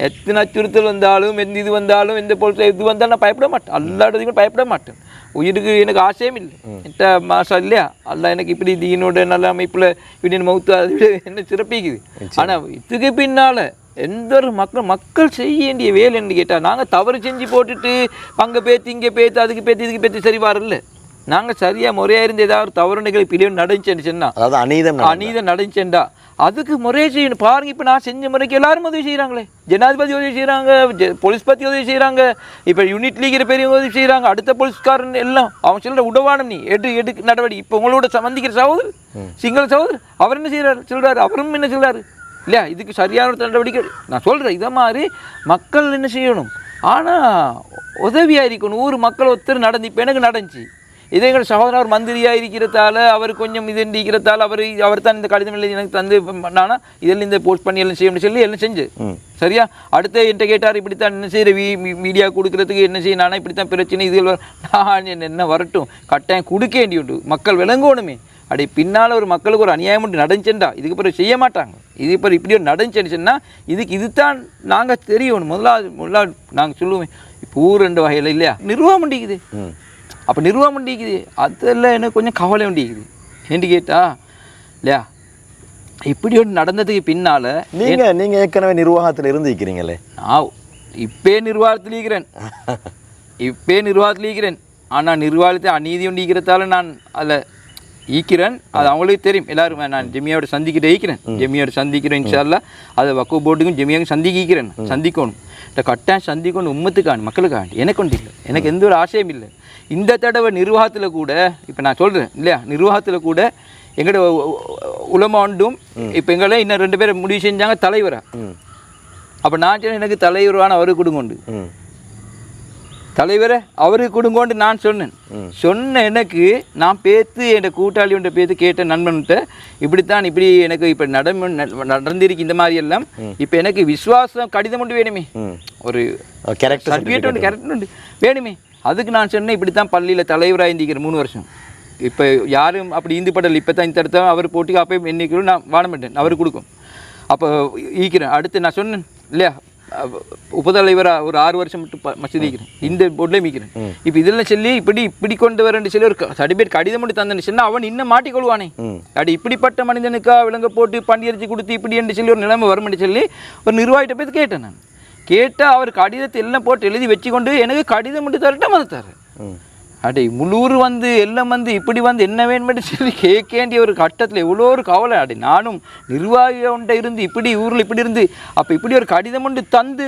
எத்தனை அச்சுறுத்தல் வந்தாலும் எந்த இது வந்தாலும் எந்த பொருள் இது வந்தாலும் நான் பயப்பட மாட்டேன். எல்லாத்துக்கும் பயப்பட மாட்டேன். உயிருக்கு எனக்கு ஆசையும் இல்லை. என்கிட்ட மாசம் இல்லையா அல்ல எனக்கு இப்படி தீனோட நல்ல அமைப்பில் இப்படி மௌத்து அது என்ன சிறப்பிக்குது. ஆனால் இதுக்கு பின்னால் எந்த ஒரு மக்கள் செய்ய வேண்டிய வேலை என்று கேட்டால் நாங்கள் தவறு செஞ்சு போட்டுட்டு அங்கே பேத்து இங்கே பேத்து அதுக்கு பேத்து இதுக்கு பேத்து சரி வரல. நாங்கள் சரியாக முறையாக இருந்து ஏதாவது தவறு நிகழ்ச்சி பிரிவு நடந்துச்சுன்னு சொன்னால் அநீதம் நடந்துச்சேன்டா அதுக்கு முறையை செய்யணும். பாருங்க இப்போ நான் செஞ்ச முறைக்கு எல்லாரும் உதவி செய்கிறாங்களே. ஜனாதிபதி உதவி செய்கிறாங்க, போலீஸ் பற்றி உதவி செய்கிறாங்க, இப்போ யூனிட் லீக்கிற பெரியவங்க உதவி செய்கிறாங்க, அடுத்த போலீஸ்காரன் எல்லாம் அவன் சொல்கிற உடவானம் நீ எடு நடவடிக்கை. இப்போ உங்களோட சந்திக்கிற சகோதரர் சிங்கள சகோதரர் அவர் என்ன சொல்கிறாரு அவரும் என்ன சொல்கிறாரு இல்லையா இதுக்கு சரியான ஒரு நடவடிக்கை நான் சொல்கிறேன். இதை மாதிரி மக்கள் என்ன செய்யணும் ஆனால் உதவியாக இருக்கணும். ஊர் மக்கள் ஒருத்தர் நடந்து இப்போ எனக்கு நடந்துச்சு. இதே எங்கள் சகோதரர் மந்திரியாக இருக்கிறதால அவர் கொஞ்சம் இது இருக்கிறதால அவர் தான் இந்த கடிதம் எழுதி எனக்கு தந்து பண்ணானா இதெல்லாம் இந்த போஸ்ட் பண்ணி எல்லாம் செய்யணும்னு சொல்லி எல்லாம் செஞ்சு சரியா. அடுத்த என்கிட்ட கேட்டார் இப்படித்தான் என்ன செய்கிற மீடியா கொடுக்குறதுக்கு என்ன செய்ய இப்படித்தான் பிரச்சனை இதுகள் நான் என்ன வரட்டும் கட்டாயம் கொடுக்க வேண்டி உண்டு மக்கள் விளங்கணுமே. அப்படி பின்னால் ஒரு மக்களுக்கு ஒரு அநியாயம் மட்டும் நடந்துச்சுண்டா இதுக்கு பிறகு செய்ய மாட்டாங்க. இது இப்போ இப்படி ஒரு நடந்துச்சுன்னா இதுதான் நாங்கள் தெரியணும். முதலாவது நாங்கள் சொல்லுவேன், இப்போ ஊர் 2 வகையில் இல்லையா, நிர்வாகம் பண்ணிக்குது. அப்போ நிர்வாகம் பண்ணிக்குது, அதெல்லாம் எனக்கு கொஞ்சம் கவலை பண்ணிக்குது. ஏன்னு கேட்டா இல்லையா, இப்படி ஒன்று நடந்ததுக்கு பின்னால் நீங்கள் ஏற்கனவே நிர்வாகத்தில் இருந்திருக்கிறீங்களே. நான் இப்பே நிர்வாகத்தில் இருக்கிறேன். ஆனால் நிர்வாகத்தை அநீதி ஒன்று ஈக்கிறதால நான் அதில் ஈக்கிறேன். அது அவங்களுக்கு தெரியும். எல்லாரும் நான் ஜெமியாவோட சந்திக்கிட்ட ஈக்கிறேன். ஜெமியோட சந்திக்கிறேன் இன்ஷா அல்லாஹ். அதை வக்கு போர்டுக்கும் ஜெமியாவுக்கும் சந்திக்கணும். இந்த கட்டாயம் சந்திக்கணும். உம்மத்துக்காண்டி மக்களுக்காண்டி எனக்கு ஒன்று இல்லை, எனக்கு எந்த ஒரு ஆசையும் இல்லை. இந்த தடவை நிர்வாகத்தில் கூட இப்போ நான் சொல்கிறேன் இல்லையா, நிர்வாகத்தில் கூட எங்களோட உலமாண்டும் இப்போ எங்களை இன்னும் 2 பேரை முடிவு செஞ்சாங்க தலைவரா. அப்போ நான் சொன்னேன், எனக்கு தலைவரான அவருக்கு கொடுங்கோண்டு, தலைவரை அவருக்கு கொடுங்கோண்டு நான் சொன்ன எனக்கு நான் பேத்து என் கூட்டாளியோட பேத்து கேட்ட நண்பன்கிட்ட இப்படித்தான் இப்படி எனக்கு இப்போ நடந்திருக்கு இந்த மாதிரி எல்லாம். இப்போ எனக்கு விசுவாசம் கடிதம் ஒன்று வேணுமே, ஒரு சர்டிஃபிகேட் ஒன்று கேரக்டர் ஒன்று வேணுமே. அதுக்கு நான் சொன்னேன், இப்படித்தான் பள்ளியில் தலைவராக இருந்திக்கிறேன் 3 வருஷம். இப்போ யாரும் அப்படி இந்து படல் இப்போ தான் இந்த இடத்த அவர் போட்டி அப்போ என்னைக்கு நான் வாழ மாட்டேன், அவருக்கு கொடுக்கும். அப்போ ஈக்கிறேன். அடுத்து நான் சொன்னேன் இல்லையா, உபதலைவராக ஒரு 6 வருஷம் மட்டும் மசூதி ஈக்கிறேன், இந்த போர்ட்லேயும் ஈக்கிறேன். இப்போ இதெல்லாம் சொல்லி இப்படி கொண்டு வரேன்னு சொல்லி ஒரு சர்டிஃபிகேட் கடிதம் மட்டும் தந்தேன்னு சொன்னால் அவன் இன்னும் மாட்டிக்கொள்வானே. அப்படி இப்படிப்பட்ட மனிதனுக்கா விலங்க போட்டு பண்டிகரிச்சு கொடுத்து இப்படி என்று சொல்லி ஒரு நிலைமை வரும்னு சொல்லி ஒரு நிர்வாகிட்ட போய் கேட்டேன். நான் கேட்டால் அவர் கடிதத்தை எல்லாம் போட்டு எழுதி வச்சுக்கொண்டு எனக்கு கடிதம் மட்டும் தரட்ட மறுத்தார். அடே முழூர் எல்லாம் இப்படி என்ன வேணுமென்று சொல்லி கேட்க வேண்டிய ஒரு கட்டத்தில் எவ்வளோ ஒரு கவலை. அடே நானும் நிர்வாகி ஒன்றை இருந்து இப்படி ஊரில் இப்படி இருந்து அப்போ இப்படி ஒரு கடிதம் ஒன்று தந்து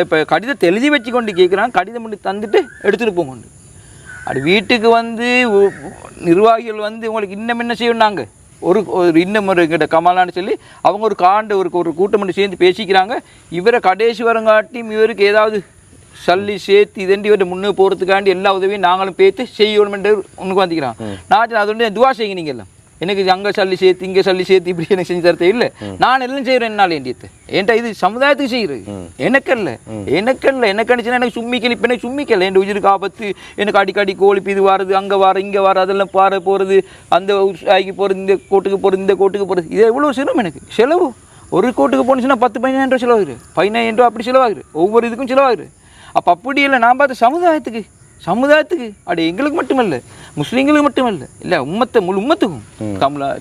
இப்போ கடிதத்தை எழுதி வச்சு கொண்டு கேட்குறான், கடிதம் ஒன்று தந்துட்டு எடுத்துகிட்டு போங்கொண்டு. அப்படி வீட்டுக்கு நிர்வாகிகள் உங்களுக்கு இன்னும் என்ன செய்யணுன்னாங்க, ஒரு இன்னும் ஒரு கிட்ட கமலான்னு சொல்லி அவங்க ஒரு கூட்டம் ஒன்று சேர்ந்து பேசிக்கிறாங்க. இவரை கடைசி வரங்காட்டியும் இவருக்கு ஏதாவது சல்லி சேர்த்து இதண்டி இவரை முன்னே போகிறதுக்காண்டி எல்லா உதவியும் நாங்களும் பேத்து செய்யணுமென்று ஒன்றுக்கு வந்துக்கிறான். நான் அது ஒன்று துவா செய்யுங்க, நீங்கள் எல்லாம் எனக்கு அங்கே சல்லி சேர்த்து இங்கே சல்லி சேர்த்து இப்படி எனக்கு செஞ்சு தரத்தே இல்லை, நான் எல்லாம் செய்கிறேன். என்னால் வேண்டியது ஏன்டா இது சமுதாயத்துக்கு செய்கிறது, எனக்கல்ல அடிச்சுன்னா எனக்கு சும்மிக்கல். இப்போ எனக்கு சும்மிக்கல், என் உயிருக்கு ஆபத்து, எனக்கு அடிக்கடி கோழிப்பு இது வாருது, அங்கே வார இங்கே வார அதெல்லாம் போகிறது, அந்த ஆகி போகிறது, இந்த கோட்டுக்கு போகிறது, இது எவ்வளோ சிரமம் எனக்கு. செலவு ஒரு கோட்டுக்கு போனுச்சுன்னா 10-15 ரூபா செலவாகுது, 15 ரூபா அப்படி செலவாகுது, ஒவ்வொரு இதுக்கும் செலவாகுது. அப்போ அப்படி இல்லை, நான் பார்த்த சமுதாயத்துக்கு அப்படி எங்களுக்கு மட்டுமல்ல, முஸ்லீம்களுக்கு மட்டுமல்ல, இல்லை முழு உம்மத்துக்கும்,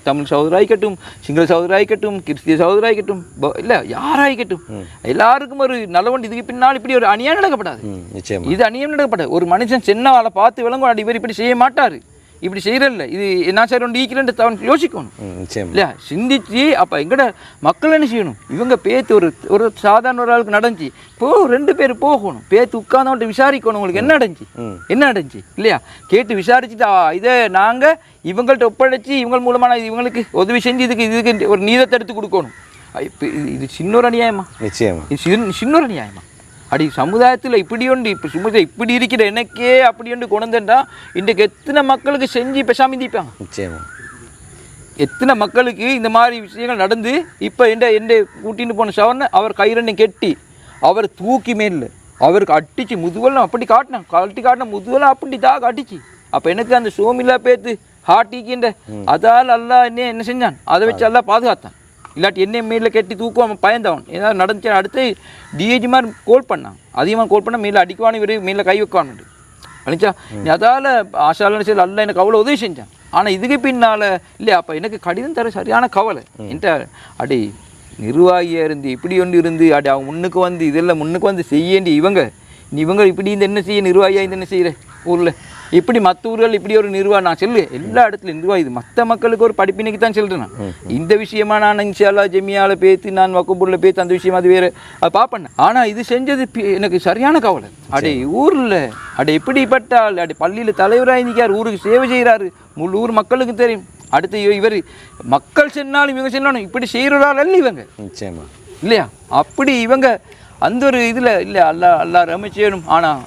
தமிழ் சகோதராய்க்கட்டும், சிங்கள சகோதராய்க்கட்டும், கிறிஸ்திய சகோதராய்க்கட்டும், இல்லை யாராய்க்கட்டும், எல்லாருக்கும் ஒரு நல்லவன். இதுக்கு பின்னால் இப்படி ஒரு அநியாயம் நடக்கப்படாது. இது அநியாயம் நடக்கப்படாது. ஒரு மனுஷன் சின்னவாளை பார்த்து விளங்கும், இவர் இப்படி செய்ய மாட்டார், இப்படி செய்யறதில்ல, இது என்ன செய்யணும் ஈக்கிறேன் அவன் யோசிக்கணும் இல்லையா, சிந்திச்சு. அப்போ எங்கட மக்கள் என்ன செய்யணும், இவங்க பேத்து ஒரு சாதாரண ஒரு ஆளுக்கு நடந்துச்சு, 2 பேர் போகணும், பேத்து உட்கார்ந்தவன்ட்டு விசாரிக்கணும், உங்களுக்கு என்ன நடந்துச்சு இல்லையா, கேட்டு விசாரிச்சுட்டு இதை நாங்கள் இவங்கள்ட்ட ஒப்படைச்சி இவங்க மூலமான இவங்களுக்கு உதவி செஞ்சு இதுக்கு ஒரு நீதத்தை எடுத்து கொடுக்கணும். இப்போ இது சின்னொரு அநியாயமா, இது சின்னொரு அநியாயமா. அப்படி சமுதாயத்தில் இப்படி ஒன்று இப்போ சும்மா இப்படி இருக்கிற எனக்கே அப்படி ஒன்று கொண்டுண்டா இன்றைக்கு எத்தனை மக்களுக்கு செஞ்சு பேசாமல் தீப்பாங்க. எத்தனை மக்களுக்கு இந்த மாதிரி விஷயங்கள் நடந்து இப்போ எந்த கூட்டின்னு போன சவரனை அவர் கயிறனை கெட்டி அவர் தூக்கி மேல அவருக்கு அடிச்சு முதுவெல்லாம் அப்படி காட்டின முதுவெல்லாம் அப்படி தான் அடிச்சு. அப்போ எனக்கு அந்த சோமில்லா பேத்து ஹாட்டிக்கின்ற அதால் அல்லா என்ன செஞ்சான், அதை வச்சு எல்லாம் பாதுகாத்தான். இல்லாட்டி என்ன மேலே கட்டி தூக்குவான் பயந்தவன். ஏதாவது நடந்துச்சு. அடுத்து டிஏஜி மாதிரி கோல் பண்ணான், அதிகமாக கோல் பண்ணால் மேலே அடிக்குவானு இவர் மேலே கை வைக்குவான்னு நினச்சா. அதால் ஆஷாலன்னு சொல்லி அல்ல எனக்கு அவ்வளோ உதவி செஞ்சான். ஆனால் இதுக்கு பின்னால் இல்லையா, அப்போ எனக்கு கடிதம் தர சரியான கவலை. என்கிட்ட அடி நிர்வாகியாக இருந்து இப்படி ஒன்று இருந்து அடி அவங்க முன்னுக்கு வந்து செய்யண்டி இவங்க இப்படி இந்த என்ன செய்ய நிர்வாகியாக இந்த என்ன செய்கிற ஊரில் இப்படி மற்ற ஊர்கள் இப்படி ஒரு நிர்வாகம் நான் சொல்லு எல்லா இடத்துலையும் நிர்வாகம் இது மற்ற மக்களுக்கு ஒரு படிப்பினைக்கு தான் சொல்கிறேன். நான் இந்த விஷயமா நான் இன்ஷால்லா ஜெமியாவில் பேத்து நான் வக்குப்பூரில் பேத்து அந்த விஷயம் அது வேறு அது பார்ப்பேன். ஆனால் இது செஞ்சது எனக்கு சரியான கவலை. அடே ஊரில் எப்படிப்பட்டால் பள்ளியில் தலைவராக இருக்கார், ஊருக்கு சேவை செய்கிறாரு, முழு ஊர் மக்களுக்கு தெரியும். அடுத்து இவர் மக்கள் சென்னாலும் இவங்க சென்னாலும் இப்படி செய்கிறாள் அல்ல இவங்க நிச்சயமா இல்லையா. அப்படி இவங்க அந்த ஒரு இதில் இல்லை அல்லா ரமிச்சேனும். ஆனால்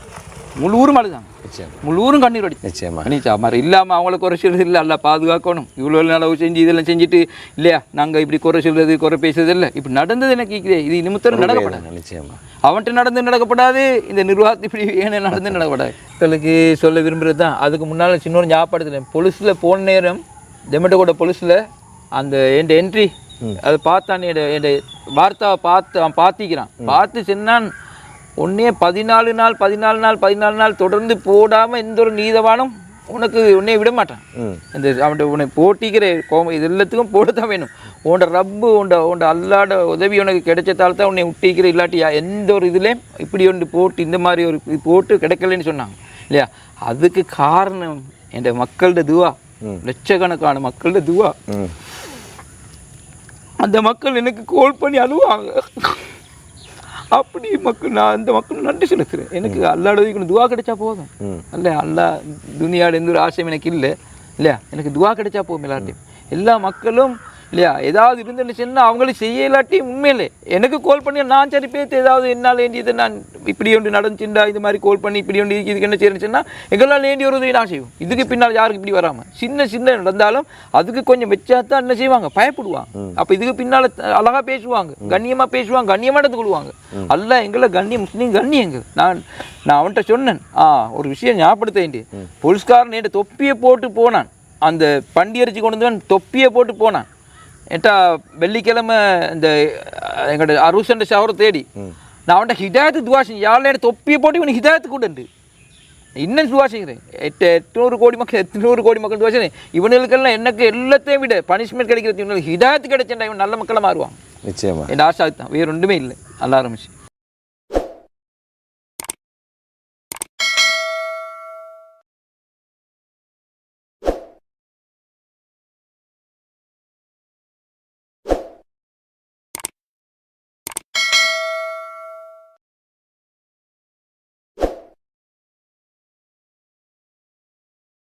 முழு ஊரும் அழுதாங்க, முழு ஊரும் கண்ணீர் அடி நிச்சயமா நிச்சா மாதிரி இல்லாமல் அவங்கள குறை சொல்கிறது இல்லை, அல்லா பாதுகாக்கணும். இவ்வளோ அளவு செஞ்சு இதெல்லாம் செஞ்சுட்டு இல்லையா நாங்கள் இப்படி குறை சொல்கிறது குறை பேசுறது இல்லை. இப்படி நடந்தது எனக்கு கேட்குது, இது நிமித்தம் நடக்கப்படாது. நிச்சயமா அவன்கிட்ட நடக்கப்படாது, இந்த நிர்வாகத்தை இப்படி ஏன்னா நடக்கப்படாது. மக்களுக்கு சொல்ல விரும்புகிறது தான். அதுக்கு முன்னால் சின்ன ஞாபகப்படுத்தலை, பொலிஸில் போன நேரம் தெமட்டகோட போலீஸில் அந்த என் என்ட்ரி அதை பார்த்தான், என் வார்த்தாவை அவன் பார்த்திக்கிறான். பார்த்து சொன்னான், உன்னையே 14 நாள் தொடர்ந்து போடாமல் எந்த ஒரு நீதவானும் உன்னை விட மாட்டான். இந்த அவன் உன்னை போட்டிக்கிற இது எல்லாத்துக்கும் போடத்தான் வேணும். உன்னோட ரப்பு உண்ட அல்லாட உதவி உனக்கு கிடைச்சதால தான் உன்னை விட்டிக்கிற, இல்லாட்டி எந்த ஒரு இதுலேயும் இப்படி ஒன்று போட்டு இந்த மாதிரி ஒரு இது போட்டு கிடைக்கலன்னு சொன்னாங்க இல்லையா. அதுக்கு காரணம் என் மக்களோட துவா, லட்சக்கணக்கான மக்களோட துவா. அந்த மக்கள் எனக்கு கால் பண்ணி அழுவாங்க. அப்படி நான் அந்த மக்கள் நன்றி செலுத்துறேன். எனக்கு அல்லாட துவா கிடைச்சா போதும் இல்லையா. அல்லா துனியாவில் எந்த ஒரு ஆசையும் எனக்கு இல்லை இல்லையா. எனக்கு துவா கிடைச்சா போதும். எல்லார்ட்டையும் எல்லா மக்களும் இல்லையா ஏதாவது இருந்துன்னு சொன்னால் அவங்களும் செய்ய இல்லாட்டி உண்மையிலே எனக்கு கால் பண்ணி நான் சரி பேத்து ஏதாவது என்னால் வேண்டியதை நான் இப்படி ஒன்று நடந்துச்சுண்டா இது மாதிரி கால் பண்ணி இப்படி ஒன்று இதுக்கு என்ன செய்யணும்னு சொன்னால் எங்களால் வேண்டிய ஒரு நான் செய்வோம். இதுக்கு பின்னால் யாருக்கு இப்படி வராமல் சின்ன நடந்தாலும் அதுக்கு கொஞ்சம் வச்சா தான் என்ன செய்வாங்க, பயப்படுவாங்க. அப்போ இதுக்கு பின்னால் அழகாக பேசுவாங்க, கண்ணியமாக பேசுவாங்க, கண்ணியமாக எடுத்து கொள்வாங்க. அல்ல எங்களை கண்ணியம், முஸ்லீம் கண்ணியங்க. நான் அவன்கிட்ட சொன்னேன், ஒரு விஷயம் ஞாபகப்படுத்த வேண்டிய, போலீஸ்காரன் என்கிட்ட தொப்பியை போட்டு போனான். அந்த பண்டி அரிசி கொண்டு வந்து தொப்பியை போட்டு போனான். ஏட்டா வெள்ளிக்கிழமை இந்த எங்களோட அருசண்ட ஷவரை தேடி நான் அவன்கிட்ட ஹிதாயத்து துவாசிங்க, யாரில் தொப்பியை போட்டு இவனுக்கு ஹிதாயத்து கொண்டு இன்னும் துவாசிக்கிறேன். 800 கோடி மக்கள் துவாசிக்கிறேன். இவனுக்கெல்லாம் எனக்கு எல்லாத்தையும் விட பனிஷ்மெண்ட் கிடைக்கிறது, இவனுக்கு ஹிதாயத்து கிடைச்சேன்டா இவன் நல்ல மக்களை மாறுவான். நிச்சயமா என் ஆசை தான், வேறு ஒன்றுமே இல்லை. நல்லா ஆரம்பிச்சு